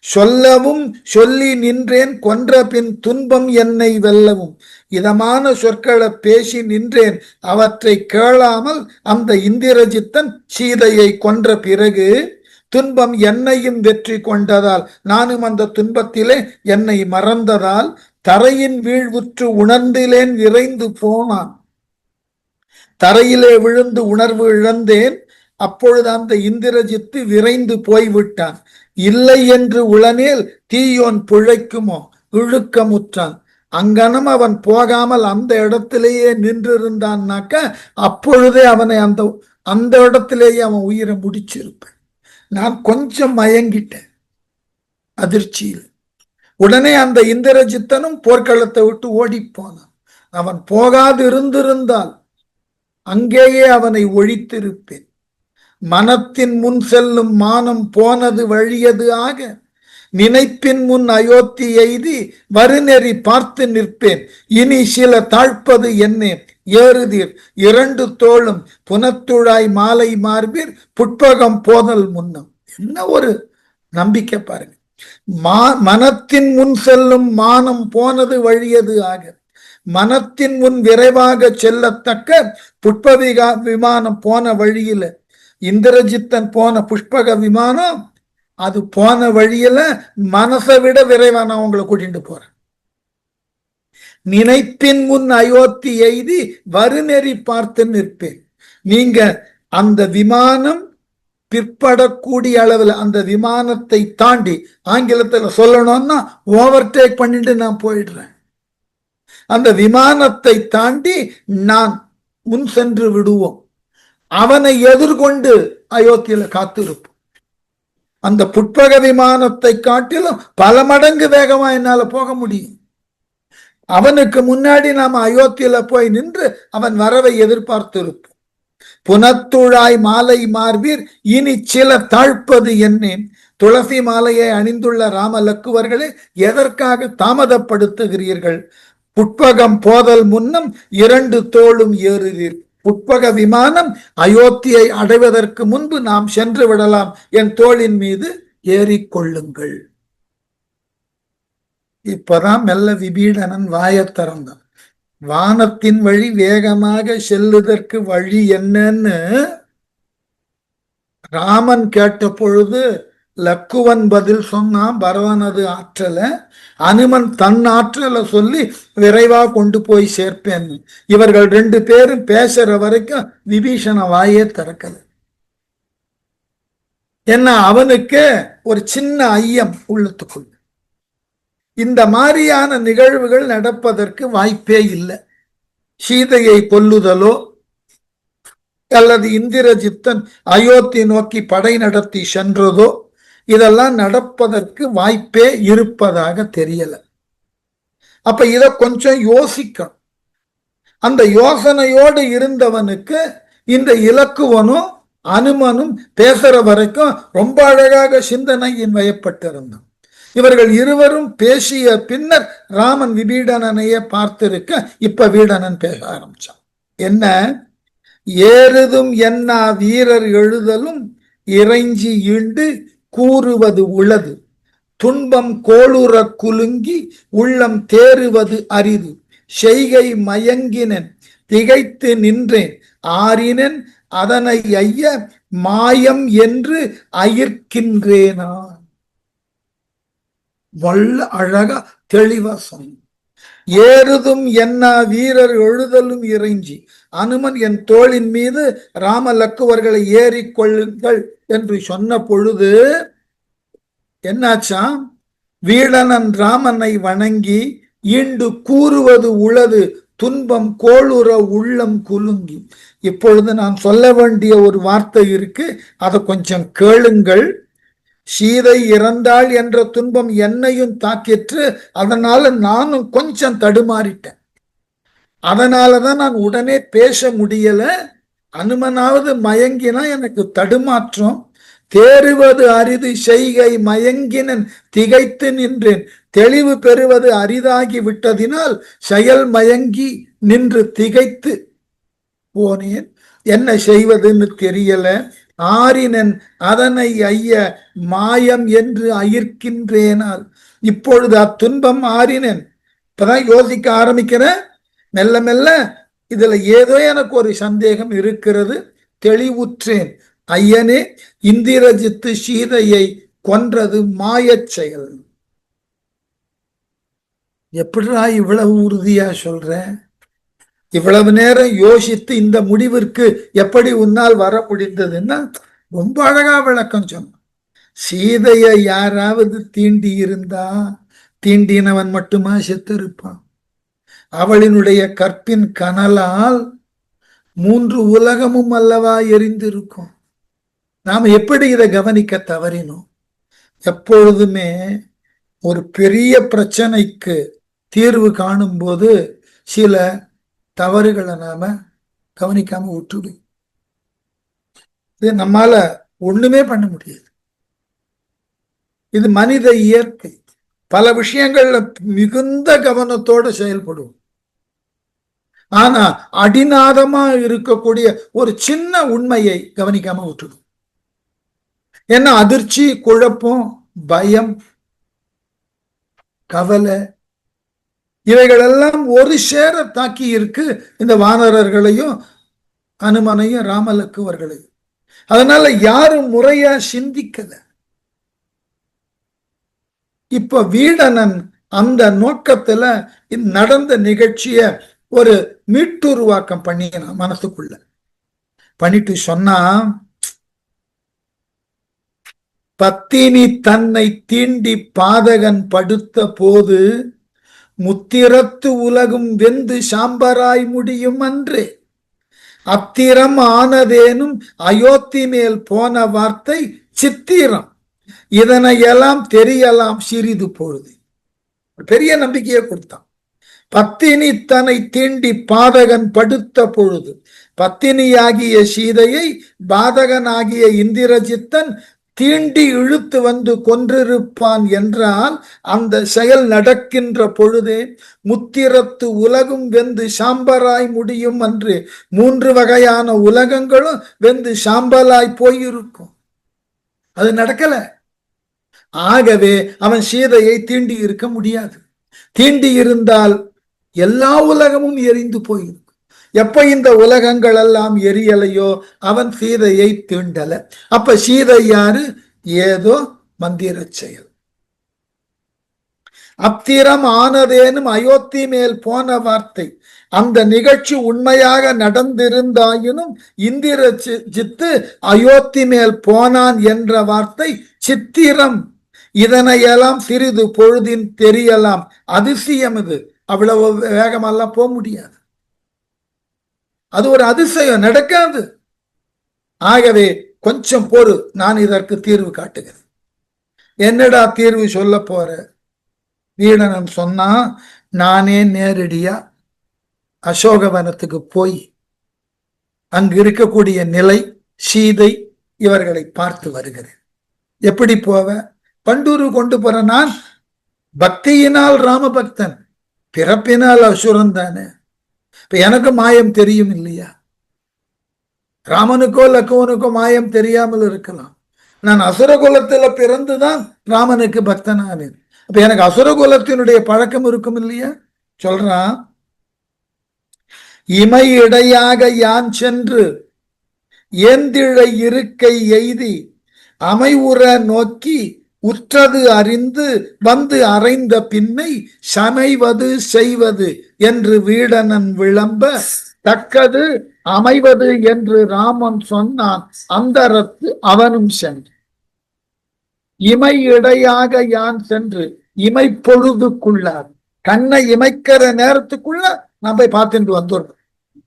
சொல்லவும் சொல்லி நின்றேன், கொன்ற பின் துன்பம் என்னை வெல்லவும். இதமான சொற்களை பேசி நின்றேன். அவற்றை கேளாமல் அந்த இந்திரஜித்தன் சீதையை கொன்ற பிறகு துன்பம் என்னையும் வெற்றி கொண்டதால், நானும் அந்த துன்பத்திலே என்னை மறந்ததால் தரையின் வீழ்வுற்று உணர்ந்திலேன் விரைந்து போனான். தரையிலே விழுந்து உணர்வு இழந்தேன். அப்பொழுது அந்த இந்திரஜித்து விரைந்து போய்விட்டான். இல்லை என்று உளனேல் தீயோன் பிழைக்குமோ இழுக்கமுற்றான். அங்கனம் அவன் போகாமல் அந்த இடத்திலேயே நின்றிருந்தான்னாக்க அப்பொழுதே அவனை அந்த இடத்திலேயே அவன் உயிரை முடிச்சிருப்பான். நான் கொஞ்சம் மயங்கிட்டேன் அதிர்ச்சியில். உடனே அந்த இந்திரஜித்தனும் போர்க்களத்தை விட்டு ஓடி போனான். அவன் போகாது இருந்திருந்தால் அங்கேயே அவனை ஒழித்திருப்பேன். மனத்தின் முன் செல்லும் மானம் போனது வழியது ஆக, நினைப்பின் முன் அயோத்தி எய்தி வருநெறி பார்த்து நிற்பேன். இனி சில தாழ்ப்பது என்னே ஏறுதீர் இரண்டு தோளும் புனத்துழாய் மாலை மார்பீர் புட்பகம் போதல் முன்னம். என்ன ஒரு நம்பிக்கை பாருங்க. மனத்தின் முன் செல்லும் மானம் போனது வழியது ஆக, மனத்தின் முன் விரைவாக செல்லத்தக்க புஷ்ப விமானம் போன வழியில, இந்திரஜித்தன் போன புஷ்பக விமானம் அது போன வழியில மனசை விட விரைவா நான் உங்களை கூட்டிட்டு போறேன். நினைப்பின் முன் அயோத்தி எய்தி வருநெறி பார்த்து நிற்பேன். நீங்க அந்த விமானம் பிற்படக்கூடிய அளவில் அந்த விமானத்தை தாண்டி, ஆங்கிலத்தில் சொல்லணும்னா ஓவர்டேக் பண்ணிட்டு நான் போயிடுறேன். அந்த விமானத்தை தாண்டி நான் முன் சென்று விடுவோம். அவனை எதிர்கொண்டு அயோத்தியில காத்திருப்போம். அந்த புட்பக விமானத்தை காட்டிலும் பல மடங்கு வேகமா என்னால போக முடியும். அவனுக்கு முன்னாடி நாம அயோத்தியில போய் நின்று அவன் வரவை எதிர்பார்த்திருப்போம். புனத்துழாய் மாலை மார்பீர் இனி சில தாழ்ப்பது என்னேன். துளசி மாலையை அணிந்துள்ள ராம லக்குவர்களே, எதற்காக தாமதப்படுத்துகிறீர்கள்? புட்பகம் போதல் முன்னம் இரண்டு தோளும் ஏறுவீர். புட்பக விமானம் அயோத்தியை அடைவதற்கு முன்பு நாம் சென்று விடலாம். என் தோளின் மீது ஏறிக்கொள்ளுங்கள். இப்பதான் மெல்ல விபீடனன் வாயத் திறந்தான். வானத்தின் வழி வேகமாக செல்லுதற்கு வழி என்னன்னு ராமன் கேட்ட பொழுது லக்குவன் பதில் சொன்னான். பரதனது ஆற்றல அனுமன் தன் ஆற்றல சொல்லி விரைவா கொண்டு போய் சேர்ப்பேன். இவர்கள் ரெண்டு பேரும் பேசுற வரைக்கும் விபீஷண வாயே திறக்கல. என்ன, அவனுக்கு ஒரு சின்ன ஐயம் உள்ளத்துக்குள்ள. இந்த மாதிரியான நிகழ்வுகள் நடப்பதற்கு வாய்ப்பே இல்லை. சீதையை கொல்லுதலோ அல்லது இந்திரஜித்தன் அயோத்தி நோக்கி படை நடத்தி சென்றதோ இதெல்லாம் நடப்பதற்கு வாய்ப்பே இருப்பதாக தெரியல. அப்ப இத கொஞ்சம் யோசிக்கணும். அந்த யோசனையோடு இருந்தவனுக்கு இந்த இலக்குவனும் அனுமனும் பேசுற வரைக்கும் ரொம்ப அழகாக சிந்தனையின் வயப்பட்டிருந்தான். இவர்கள் இருவரும் பேசிய பின்னர் ராமன் விபீடனையே பார்த்திருக்க இப்ப வீடனன் பேச ஆரம்பிச்சான். என்ன, ஏறுதும் என்ன வீரர் எழுதலும் இறைஞ்சி ஈண்டு கூறுவது உளது. துன்பம் கோளுற குலுங்கி உள்ளம் தேறுவது அரிது. செய்கை மயங்கினன் திகைத்து நின்றேன் ஆறினன் அதனை ஐய மாயம் என்று அயிர்க்கின்றேனா. வல்ல அழகா தெளிவா சொன்ன. ஏறுதும் என்ன வீரர் எழுதலும் இறைஞ்சி, அனுமன் என் தோளின் மீது ராம லக்குவர்களை ஏறிக்கொள்ளுங்கள் என்று சொன்ன பொழுது என்னாச்சா, வீடனன் ராமனை வணங்கி ஈண்டு கூறுவது உளது துன்பம் கோளுற உள்ளம் குலுங்கி. இப்பொழுது நான் சொல்ல வேண்டிய ஒரு வார்த்தை இருக்கு, அதை கொஞ்சம் கேளுங்கள். சீதை இறந்தாள் என்ற துன்பம் என்னையும் தாக்கிற்று. அதனால நானும் கொஞ்சம் தடுமாறிட்டேன். அதனாலதான் நான் உடனே பேச முடியல. அனுமனாவது மயங்கினா எனக்கு தடுமாற்றம். தேறுவது அரிது செய்கை மயங்கினன் திகைத்து நின்றேன். தெளிவு பெறுவது அரிதாகி விட்டதினால் செயல் மயங்கி நின்று திகைத்து போனேன். என்ன செய்வதுன்னு தெரியல. ஆறினன் அதனை ஐய மாயம் என்று அயிர்க்கின்றேனால். இப்பொழுது அத்துன்பம் ஆறினன். இப்பதான் யோசிக்க ஆரம்பிக்கிறேன். மெல்ல மெல்ல இதுல ஏதோ எனக்கு ஒரு சந்தேகம் இருக்கிறது. தெளிவுற்றேன். ஐயனே, இந்திரஜித்து சீதையை கொன்றது மாயச் செயல். எப்படிடா இவ்வளவு உறுதியா சொல்ற? இவ்வளவு நேரம் யோசித்து இந்த முடிவிற்கு எப்படி உன்னால் வர முடிந்ததுன்னா ரொம்ப அழகா விளக்கம் சொன்ன. சீதையை யாராவது தீண்டி இருந்தா தீண்டினவன் மட்டுமா செத்திருப்பான்? அவளினுடைய கற்பின் கனலால் 3 உலகமும் அல்லவா எரிந்திருக்கும். நாம எப்படி இதை கவனிக்க தவறினோம்? எப்பொழுதுமே ஒரு பெரிய பிரச்சனைக்கு தீர்வு காணும் போது சில தவறுகளை நாம கவனிக்காம விட்டுடும். இது நம்மால ஒண்ணுமே பண்ண முடியாது. இது மனித இயற்கை. பல விஷயங்கள்ல மிகுந்த கவனத்தோட செயல்படும். ஆனா அடிநாதமா இருக்கக்கூடிய ஒரு சின்ன உண்மையை கவனிக்காம விட்டுடும். ஏன்னா அதிர்ச்சி, குழப்பம், பயம், கவலை இவைகளெல்லாம் ஒரு சேர தாக்கி இருக்கு இந்த வானரர்களையும் அனுமனையும் ராமலக்குவர்களையும். அதனால யாரும் முறையா சிந்திக்கல. இப்ப வீடனன் அந்த நோக்கத்துல நடந்த நிகழ்ச்சிய ஒரு மீட்டுருவாக்கம் பண்ணினான் மனசுக்குள்ள. பண்ணிட்டு சொன்னா, பத்தினி தன்னை தீண்டி பாதகன் படுத்த போது முத்திரத்து உலகும் வெந்து சாம்பராய் முடியும் அன்றே. அத்திரம் ஆனதேனும் அயோத்தி மேல் போன வார்த்தை சித்திரம். இதனையெல்லாம் தெரியலாம் சிறிது பொழுது. பெரிய நம்பிக்கையை கொடுத்தான். பத்தினி தன்னை தீண்டி பாதகன் படுத்த பொழுது, பத்தினியாகிய சீதையை பாதகனாகிய இந்திரஜித்தன் தீண்டி இழுத்து வந்து கொன்றிருப்பான் என்றால் அந்த செயல் நடக்கின்ற பொழுதே முத்திரத்து உலகும் வெந்து சாம்பராய் முடியும் அன்று. 3 வகையான உலகங்களும் வெந்து சாம்பலாய் போயிருக்கும். அது நடக்கல. ஆகவே அவன் சீதையை தீண்டி இருக்க முடியாது. தீண்டி இருந்தால் எல்லா உலகமும் எரிந்து போயிருக்கும். எப்ப இந்த உலகங்கள் எல்லாம் எரியலையோ அவன் சீதையை தீண்டல. அப்ப சீதை யாரு? ஏதோ மந்திர செயல். அத்திரம் ஆனதேனும் அயோத்தி மேல் போன வார்த்தை. அந்த நிகழ்ச்சி உண்மையாக நடந்திருந்தாயினும் இந்திரஜித்து அயோத்தி மேல் போனான் என்ற வார்த்தை சித்திரம். இதனையெல்லாம் சிறிது பொழுதின் தெரியலாம். அதிசயம். இது அவ்வளவு வேகமெல்லாம் போக முடியாது. அது ஒரு அதிசயம், நடக்காது. ஆகவே கொஞ்சம் பொறு, நான் இதற்கு தீர்வு காட்டுகிறேன். என்னடா தீர்வு சொல்ல போற? வீடனன் சொன்னா, நானே நேரடியா அசோகவனத்துக்கு போய் அங்கு இருக்கக்கூடிய நிலை, சீதை இவர்களை பார்த்து வருகிறேன். எப்படி போவ? பண்டூரு கொண்டு போற. நான் பக்தியினால் ராமபக்தன், பிறப்பினால் அசுரன் தானே. இப்ப எனக்கு மாயம் தெரியும் இல்லையா? ராமனுக்கோ லக்குவனுக்கோ மாயம் தெரியாமல் இருக்கலாம். நான் அசுர குலத்துல பிறந்துதான் ராமனுக்கு பக்தனானேன். அப்ப எனக்கு அசுர குலத்தினுடைய பழக்கம் இருக்கும் இல்லையா? சொல்றான், இமை இடையாக யான் சென்று ஏந்திழை இருக்கை எய்தி அமைவுற நோக்கி உற்றது அறிந்து வந்து அறைந்த பின்னை சமைவது செய்வது என்று வீடனன் விளம்ப தக்கது அமைவது என்று ராமன் சொன்னான். அந்தரத்து அவனும் சென்று இமை இடையாக யான் சென்று, இமை பொழுதுக்குள்ளார், கண்ணை இமைக்கிற நேரத்துக்குள்ள நான் போய் பார்த்துட்டு வந்துடுறேன்.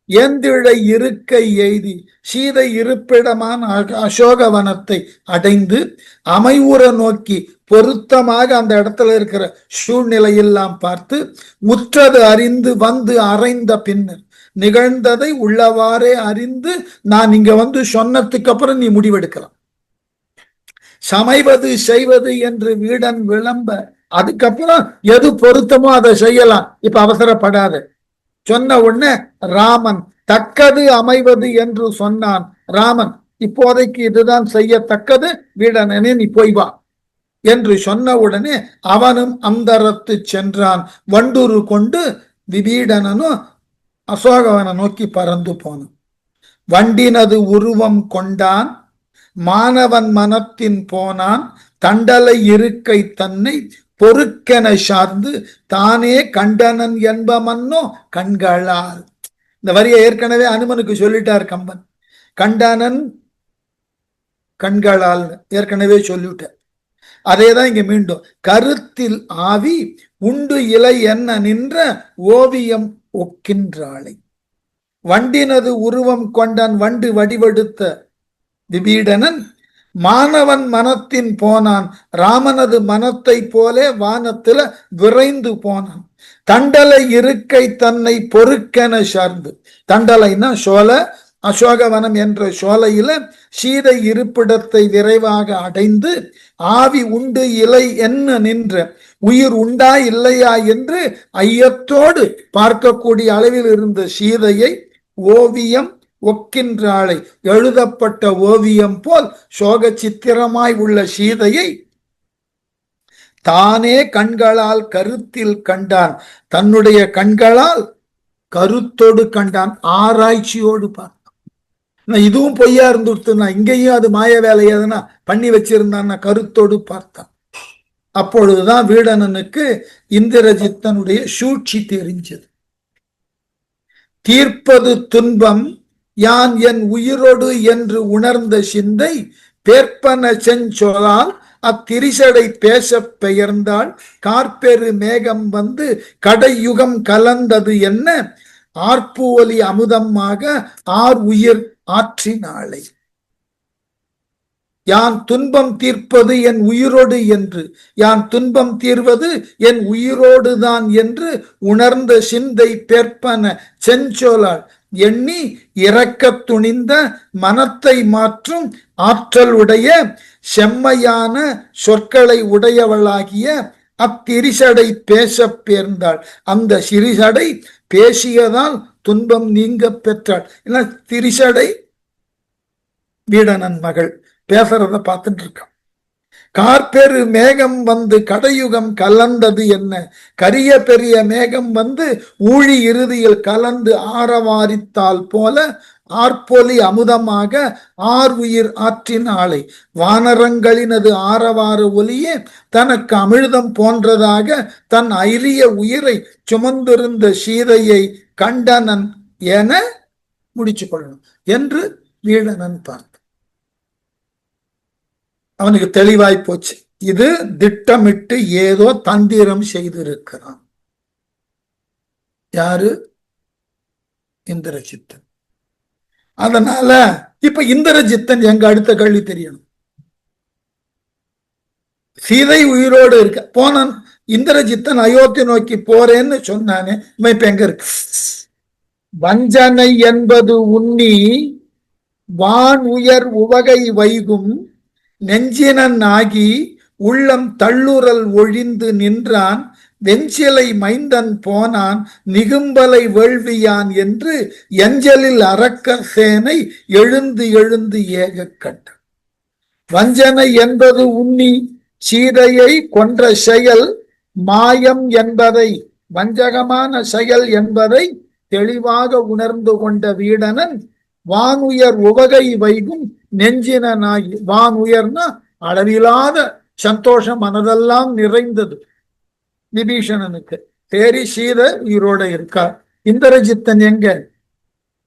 ஏந்திழை இருக்கை எய்தி சீதை இருப்பிடமான அசோகவனத்தை அடைந்து அமைவுற நோக்கி பொருத்தமாக அந்த இடத்துல இருக்கிற சூழ்நிலையெல்லாம் பார்த்து உற்றது அறிந்து வந்து அறைந்த பின்னர் நிகழ்ந்ததை உள்ளவாறே அறிந்து நான் இங்க வந்து சொன்னதுக்கு அப்புறம் நீ முடிவெடுக்கலாம். சமைவது செய்வது என்று வீடன் விளம்ப அதுக்கப்புறம் எது பொருத்தமோ அதை செய்யலாம். இப்ப அவசரப்படாத. சொன்ன உடனே ராமன் தக்கது அமைவது என்று சொன்னான். ராமன் இப்போதைக்கு இதுதான் செய்யத்தக்கது, வீடனே நீ போய் வா என்று சொன்ன உடனே அவனும் அந்தரத்து சென்றான். வண்டுரு கொண்டு விபீடனும் அசோகவனை நோக்கி பறந்து போனான். வண்டினது உருவம் கொண்டான், மாணவன் மனத்தின் போனான், தண்டலை இருக்கை தன்னை பொறுக்கென சார்ந்து தானே கண்டனன் என்பமன்னோ கண்களால். இந்த வரியை ஏற்கனவே அனுமனுக்கு சொல்லிட்டார் கம்பன். கண்டனன் கண்களால் ஏற்கனவே சொல்லிட்டார். அதேதான் இங்க மீண்டும் கருத்தில் ஆவி உண்டு இலை என்ன நின்ற ஓவியம் ஒக்கின்றாளை. வண்டினது உருவம் கொண்டான், வண்டு வடிவெடுத்த விபீடனன் மாணவன் மனத்தின் போனான், ராமனது மனத்தை போலே வானத்துல விரைந்து போனான். தண்டலை இருக்கை தன்னை பொறுக்கென சார்ந்து, தண்டலைன்னா சோழ அசோகவனம் என்ற சோலையில சீதை இருப்பிடத்தை விரைவாக அடைந்து ஆவி உண்டு இலை என்ன நின்ற உயிர் உண்டா இல்லையா என்று ஐயத்தோடு பார்க்கக்கூடிய அளவில் இருந்த சீதையை ஓவியம் ஒக்கின்றாளை, எழுதப்பட்ட ஓவியம் போல் சோக சித்திரமாய் உள்ள சீதையை தானே கண்களால் கருத்தில் கண்டான். தன்னுடைய கண்களால் கருத்தோடு கண்டான், ஆராய்ச்சியோடு பார்த்தான். இதுவும் பொய்யா இருந்துடுத்துனா இங்கேயும் அது மாய வேலை எதுனா பண்ணி வச்சிருந்தான்னா கருத்தோடு பார்த்தான். அப்பொழுதுதான் வீடனனுக்கு இந்திரஜித்தனுடைய சூழ்ச்சி தெரிஞ்சது. தீர்ப்பது துன்பம் யான் என் உயிரோடு என்று உணர்ந்த சிந்தை பேர்ப்பன செஞ்சொலால் அத்திரிசடை பேச பெயர்ந்தாள். கார்பெரு மேகம் வந்து கடையுகம் கலந்தது என்ன ஆர்ப்பு ஒலி அமுதமாக ஆர் உயிர் ஆற்றினாளை. யான் துன்பம் தீர்ப்பது என் உயிரோடு என்று, யான் துன்பம் தீர்வது என் உயிரோடுதான் என்று உணர்ந்த சிந்தை பேர்ப்பன செஞ்சொலால் எண்ணி இறக்க துணிந்த மனத்தை மாற்றும் ஆற்றல் உடைய செம்மையான சொற்களை உடையவளாகிய அத்திரிசடை பேச பேர்ந்தாள். அந்த சிறிசடை பேசியதால் துன்பம் நீங்க பெற்றாள். ஏன்னா திரிசடை வீடனன் மகள் பேசுறத பார்த்துட்டு இருக்கான். கார்பெரு மேகம் வந்து கடையுகம் கலந்தது என்ன, கரிய பெரிய மேகம் வந்து ஊழி இறுதியில் கலந்து ஆரவாரித்தால் போல ஆர்ப்பொலி அமுதமாக ஆர் உயிர் ஆற்றின் ஆளை. வானரங்களினது ஆரவார ஒலியே தனக்கு அமிழ்தம் போன்றதாக தன் ஐரிய உயிரை சுமந்திருந்த சீதையை கண்டனன் என முடிச்சு கொள்ளணும் என்று வீடனன் பார்த்தான். அவனுக்கு தெளிவாய் போச்சு, இது திட்டமிட்டு ஏதோ தந்திரம் செய்திருக்கிறான். யாரு? இந்திரஜித்தன். அதனால இப்ப இந்திரஜித்தன் எங்க அடுத்த கேள்வி தெரியணும். சீதை உயிரோடு இருக்க போனான். இந்திரஜித்தன் அயோத்தி நோக்கி போறேன்னு சொன்னானே, இப்ப எங்க இருக்கு? வஞ்சனை என்பது உண்ணி வான் உயர் உவகை வைகும் நெஞ்சினன் ஆகி உள்ளம் தள்ளுறல் ஒழிந்து நின்றான். வெஞ்சிலை மைந்தன் போனான் நிகும்பலை வேள்வியான் என்று எஞ்சலில் அரக்க சேனை எழுந்து எழுந்து ஏக கண்டான். வஞ்சனை என்பது உண்ணி சீதையை கொன்ற செயல் மாயம் என்பதை, வஞ்சகமான செயல் என்பதை தெளிவாக உணர்ந்து கொண்ட வீடனன் வானுயர் உவகை வைகும் நெஞ்சினாகி, வான் உயர்னா அளவிலாத சந்தோஷம் மனதெல்லாம் நிறைந்தது விபீஷணனுக்கு. தேரி சீதை உயிரோட இருக்கார். இந்திரஜித்தன் எங்க?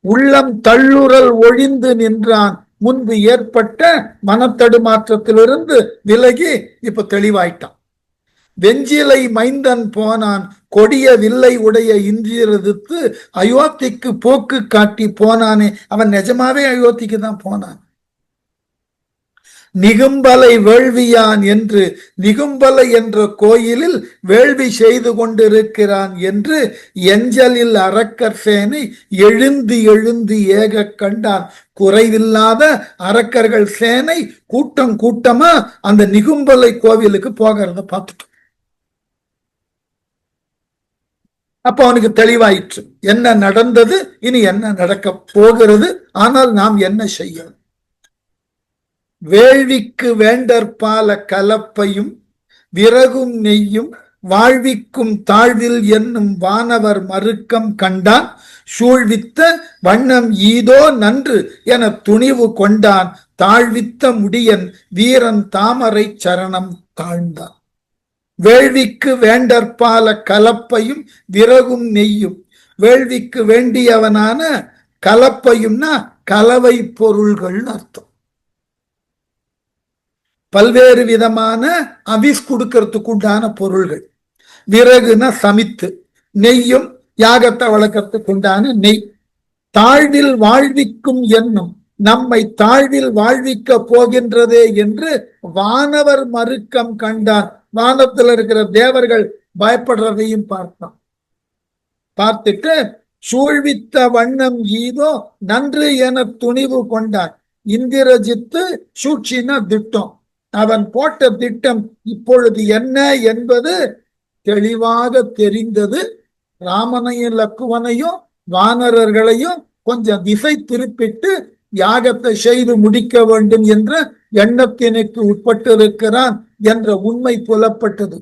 உள்ளம் தள்ளுறல் ஒழிந்து நின்றான். முன்பு ஏற்பட்ட மனத்தடுமாற்றத்திலிருந்து விலகி இப்ப தெளிவாயிட்டான். வெஞ்சிலை மைந்தன் போனான் கொடிய வில்லை உடைய இந்திரதித்து அயோத்திக்கு போக்கு காட்டி போனானே, அவன் நிஜமாவே அயோத்திக்கு தான் போனான். நிகும்பலை வேள்வியான் என்று நிகும்பலை என்ற கோயிலில் வேள்வி செய்து கொண்டிருக்கிறான் என்று எஞ்சலில் அரக்கர் சேனை எழுந்து எழுந்து ஏக கண்டான். குறைவில்லாத அரக்கர்கள் சேனை கூட்டம் கூட்டமா அந்த நிகும்பலை கோவிலுக்கு போகிறத பார்த்துட்டு அப்ப அவனுக்கு தெளிவாயிற்று என்ன நடந்தது, இனி என்ன நடக்க போகிறது, ஆனால் நாம் என்ன செய்யணும். வேள்விக்கு வேண்டற்பால கலப்பையும் விறகும் நெய்யும் வாழ்விக்கும் தாழ்வில் என்னும் வானவர் மறுக்கம் கண்டான். சூழ்வித்த வண்ணம் ஈதோ நன்று என துணிவு கொண்டான். தாழ்வித்த முடியன் வீரன் தாமரை சரணம் தாழ்ந்தான். வேள்விக்கு வேண்டற்பால கலப்பையும் விறகும் நெய்யும், வேள்விக்கு வேண்டியவனான கலப்பையும்னா கலவை பொருள்கள் அர்த்தம். பல்வேறு விதமான அவிஸ் கொடுக்கறதுக்கு உண்டான பொருள்கள். விறகுனா சமித்து, நெய்யும் யாகத்தை வளர்க்கறதுக்கு உண்டான நெய். தாழ்வில் வாழ்விக்கும் என்னும், நம்மை தாழ்வில் வாழ்விக்க போகின்றதே என்று வானவர் மறுக்கம் கண்டான். வானத்தில் இருக்கிற தேவர்கள் பயப்படுறதையும் பார்த்தான். பார்த்துட்டு சூழ்வித்த வண்ணம் ஈதோ நன்று என துணிவு கொண்டான். இந்திரஜித்து சூழ்ச்சின திட்டம், அவன் போட்ட திட்டம் இப்பொழுது என்ன என்பது தெளிவாக தெரிந்தது. ராமனையும் லக்குவனையும் வானரர்களையும் கொஞ்சம் திசை திருப்பிட்டு யாகத்தை செய்து முடிக்க வேண்டும் என்ற எண்ணத்தினுக்கு உட்பட்டிருக்கிறான் என்ற உண்மை புலப்பட்டது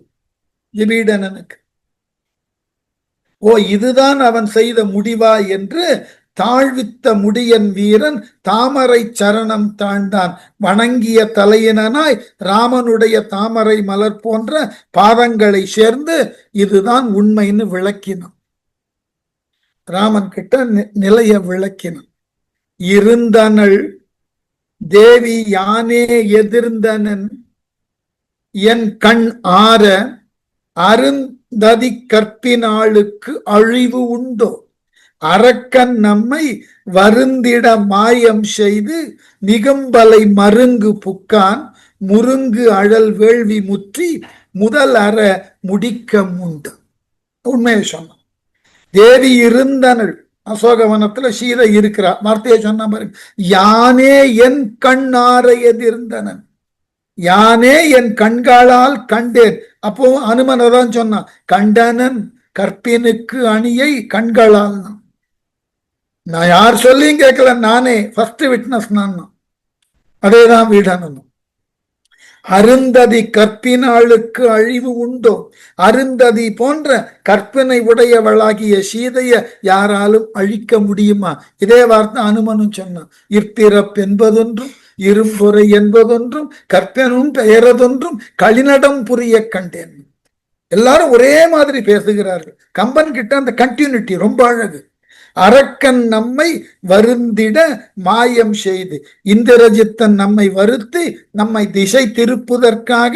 விபீடனனுக்கு. ஓ, இதுதான் அவன் செய்த முடிவா என்று தாழ்வித்த முடியன் வீரன் தாமரை சரணம் தாழ்ந்தான். வணங்கிய தலையினாய் ராமனுடைய தாமரை மலர் போன்ற பாதங்களை சேர்ந்து இதுதான் உண்மைன்னு விளக்கினான். ராமன் கிட்ட நிலைய விளக்கினான். இருந்தனள் தேவி யானே எதிர்ந்தனன் என் கண் ஆற அருந்ததி கற்பினாளுக்கு அழிவு உண்டோ. அரக்கன் நம்மை வருந்திட மாயம் செய்து நிகம்பலை மருங்கு புக்கான். முருங்கு அழல் வேள்வி முற்றி முதல் அற முடிக்க முண்டு. உண்மையை சொன்னான். தேவி இருந்தனள், அசோகவனத்துல சீதை இருக்கிறார், வார்த்தையை சொன்ன பாருங்க. யானே என் கண்ணார எதிர்ந்தனன், யானே என் கண்களால் கண்டேன். அப்போ அனுமனை தான் சொன்னான், கண்டனன் கற்பினுக்கு அணியை கண்களால். நான் யார் சொல்லியும் கேட்கல, நானே ஃபர்ஸ்ட் விட்னஸ் நான். அதேதான் வீடனும். அருந்ததி கற்பினாளுக்கு அழிவு உண்டோ. அருந்ததி போன்ற கற்பினை உடையவளாகிய சீதைய யாராலும் அழிக்க முடியுமா? இதே வார்த்தை அனுமனும் சொன்னான். இற்பிறப்பு என்பதொன்றும் இரும்பொறை என்பதொன்றும் கற்பனும் பெயரதொன்றும் களிநடம் புரிய கண்டேன். எல்லாரும் ஒரே மாதிரி பேசுகிறார்கள். கம்பன் கிட்ட அந்த கண்டினியூட்டி ரொம்ப அழகு. அரக்கன் நம்மை வருந்திட மாயம் செய்து, இந்திரஜித்தன் நம்மை வருத்தி நம்மை திசை திருப்புவதற்காக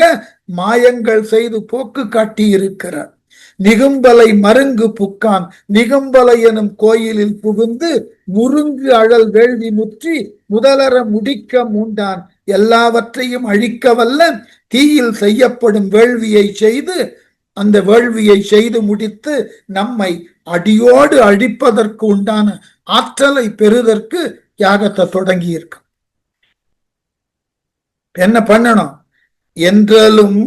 மாயங்கள் செய்து போக்கு காட்டி இருக்கிறார். நிகும்பலை மருங்கு புக்கான், நிகும்பலை எனும் கோயிலில் புகுந்து முருங்கு அழல் வேள்வி முற்றி முதலற முடிக்க மூண்டான். எல்லாவற்றையும் அழிக்க வல்ல தீயில் செய்யப்படும் வேள்வியை செய்து அந்த வேள்வியை செய்து முடித்து நம்மை அடியோடு அழிப்பதற்கு உண்டான ஆற்றலை பெறுவதற்கு யாகத்தை தொடங்கி இருக்கு. என்ன பண்ணணும் என்றாலும்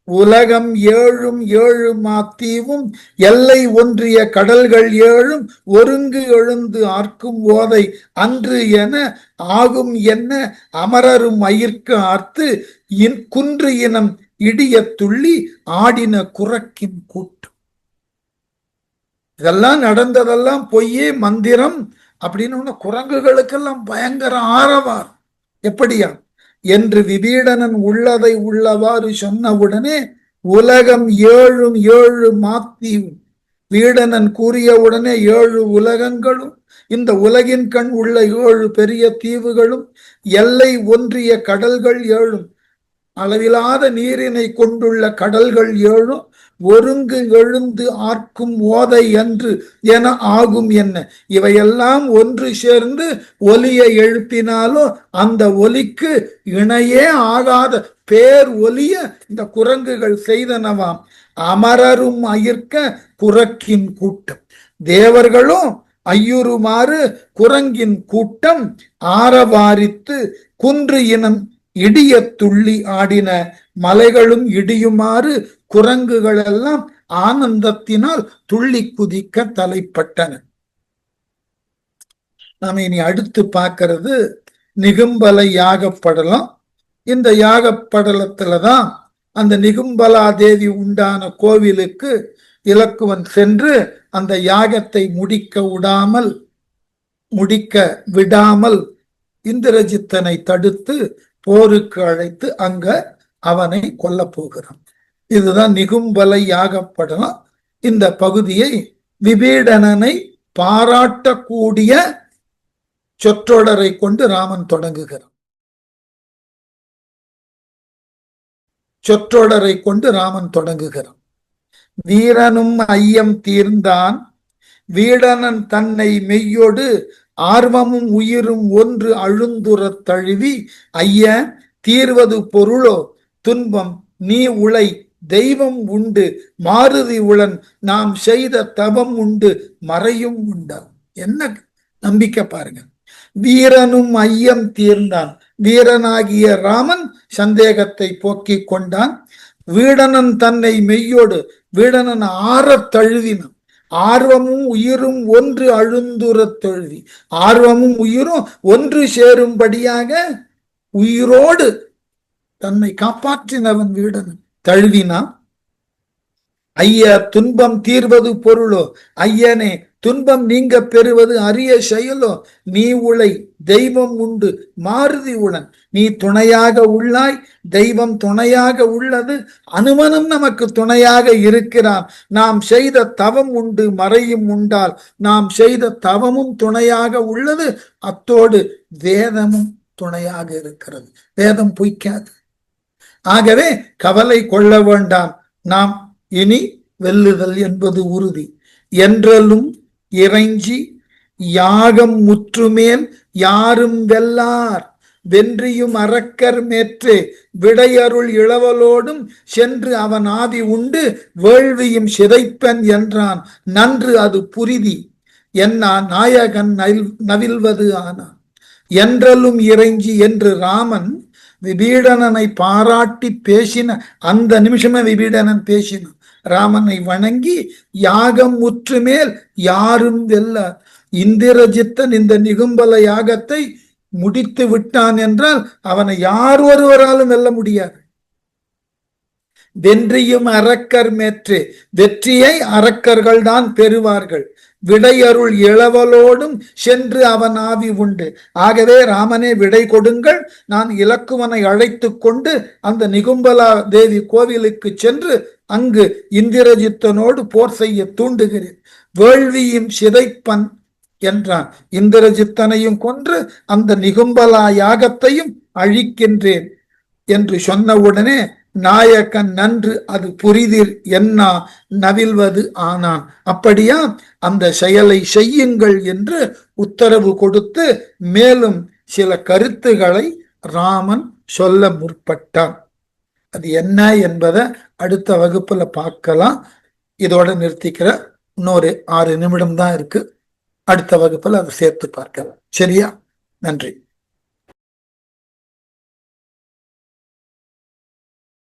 உலகம் ஏழும் ஏழு மாத்தீவும் எல்லை ஒன்றிய கடல்கள் ஏழும் ஒருங்கு எழுந்து ஆர்க்கும் ஓதை அன்று என ஆகும் என்ன அமரரும் மயிர்க்கு ஆர்த்து குன்று இனம் இடிய துள்ளி ஆடின குரக்கின் கூட்டு. இதெல்லாம் நடந்ததெல்லாம் பொய்யே மந்திரம் அப்படின்னு குரங்குகளுக்கெல்லாம் பயங்கர ஆரவார். எப்படியா என்று விபீடனன் உள்ளதை உள்ளவாறு சொன்னவுடனே உலகம் ஏழும் ஏழு மாத்தீவும், வீடனன் கூறிய உடனே 7 உலகங்களும் இந்த உலகின் கண் உள்ள 7 பெரிய தீவுகளும் எல்லை ஒன்றிய கடல்கள் 7, அளவிலாத நீரினை கொண்டுள்ள கடல்கள் ஏழும் ஒருங்கு எழுந்து ஆர்க்கும் ஓதை அன்று என ஆகும் என்ன. இவையெல்லாம் ஒன்று சேர்ந்து ஒலியை எழுப்பினாலும் அந்த ஒலிக்கு இணையே ஆகாத பேர் ஒலிய இந்த குரங்குகள் செய்தனவாம். அமரரும் அயிர்க்க குரக்கின் கூட்டம், தேவர்களும் ஐயுறுமாறு குரங்கின் கூட்டம் ஆரவாரித்து குன்று இனம் இடிய துள்ளி ஆடின. மலைகளும் இடியுமாறு குரங்குகள் எல்லாம் ஆனந்தத்தினால் துள்ளி குதிக்க தலைப்பட்டன. நாம இனி அடுத்து பார்க்கிறது நிகும்பலை யாகப்படலம். இந்த யாகப்படலத்துலதான் அந்த நிகும்பலா தேவி உண்டான கோவிலுக்கு இலக்குவன் சென்று அந்த யாகத்தை முடிக்க விடாமல் இந்திரஜித்தனை தடுத்து போருக்கு அழைத்து அங்க அவனை கொல்ல போகிறான். இதுதான் நிகும்பலை யாகப்படலாம். இந்த பகுதியை விபீடனனை பாராட்டக்கூடிய சொற்றொடரை கொண்டு ராமன் தொடங்குகிறான். வீரனும் ஐயம் தீர்ந்தான், வீடனன் தன்னை மெய்யொடு ஆர்வமும் உயிரும் ஒன்று அழுந்துறத் தழுவி, ஐய தீர்வது பொருளோ துன்பம் நீ உளை தெய்வம் உண்டு மாருதி உளன் நாம் செய்த தவம் உண்டு மறையும் உண்டா. என்ன நம்பிக்கை பாருங்க. வீரனும் ஐயம் தீர்ந்தான், வீரனாகிய ராமன் சந்தேகத்தை போக்கிக் கொண்டான். வீடனன் தன்னை மெய்யோடு, வீடனன் ஆறத் தழுவினான். ஆர்வமும் உயிரும் ஒன்று அழுந்துறத் தழுவி, ஆர்வமும் உயிரும் ஒன்று சேரும்படியாக உயிரோடு தன்னை காப்பாற்றினவன் வீடனன் தழுவினான். ஐய துன்பம் தீர்வது பொருளோ, ஐயனே துன்பம் நீங்க பெறுவது அரிய செயலோ, நீ உளை தெய்வம் உண்டு மாருதி உளன், நீ துணையாக உள்ளாய், தெய்வம் துணையாக உள்ளது, அனுமனும் நமக்கு துணையாக இருக்கிறான். நாம் செய்த தவம் உண்டு மறையும் உண்டால், நாம் செய்த தவமும் துணையாக உள்ளது, அத்தோடு வேதமும் துணையாக இருக்கிறது. வேதம் பொய்க்காது. ஆகவே கவலை கொள்ள வேண்டாம், நாம் இனி வெல்லுதல் என்பது உறுதி. என்றலும் இறைஞ்சி யாகம் முற்றுமேல் யாரும் வெல்லார், வென்றியும் அரக்கர் மேற்றே விடையருள் இளவலோடும் சென்று அவன் ஆதி உண்டு வேள்வியும் சிதைப்பன் என்றான். நன்று அது புரிதி என்ன நாயகன் நவில்வது ஆனான். என்றலும் இறைஞ்சி என்று ராமன் விபீடனனை பாராட்டி பேசின அந்த நிமிஷமே விபீடனன் பேசினான். ராமனை வணங்கி யாகம் முற்றுமேல் யாரும் வெல்ல, இந்திரஜித்தன் இந்த நிகும்பல யாகத்தை முடித்து விட்டான் என்றால் அவனை யார் ஒருவராலும் வெல்ல முடியாது. வென்றியும் அரக்கர் மேற்று, வெற்றியை அரக்கர்கள் தான் பெறுவார்கள். விடையருள் இளவலோடும் சென்று அவன் ஆவி உண்டு. ஆகவே ராமனே விடை கொடுங்கள், நான் இலக்குவனை அழைத்து கொண்டு அந்த நிகும்பலா தேவி கோவிலுக்கு சென்று அங்கு இந்திரஜித்தனோடு போர் செய்ய தூண்டுகிறேன். வேள்வியும் சிதைப்பன் என்றான். இந்திரஜித்தனையும் கொன்று அந்த நிகும்பலா யாகத்தையும் அழிக்கின்றேன் என்று சொன்னவுடனே நாயக்கன் நன்று அது புரிதிர் என்ன நவில்வது ஆனான். அப்படியா, அந்த செயலை செய்யுங்கள் என்று உத்தரவு கொடுத்து மேலும் சில கருத்துக்களை ராமன் சொல்ல முற்பட்டான். அது என்ன என்பதை அடுத்த வகுப்புல பார்க்கலாம். இதோட நிறுத்திக்கிற, இன்னொரு 6 நிமிடம் தான் இருக்கு. அடுத்த வகுப்புல அதை சேர்த்து பார்க்கலாம். சரியா? நன்றி.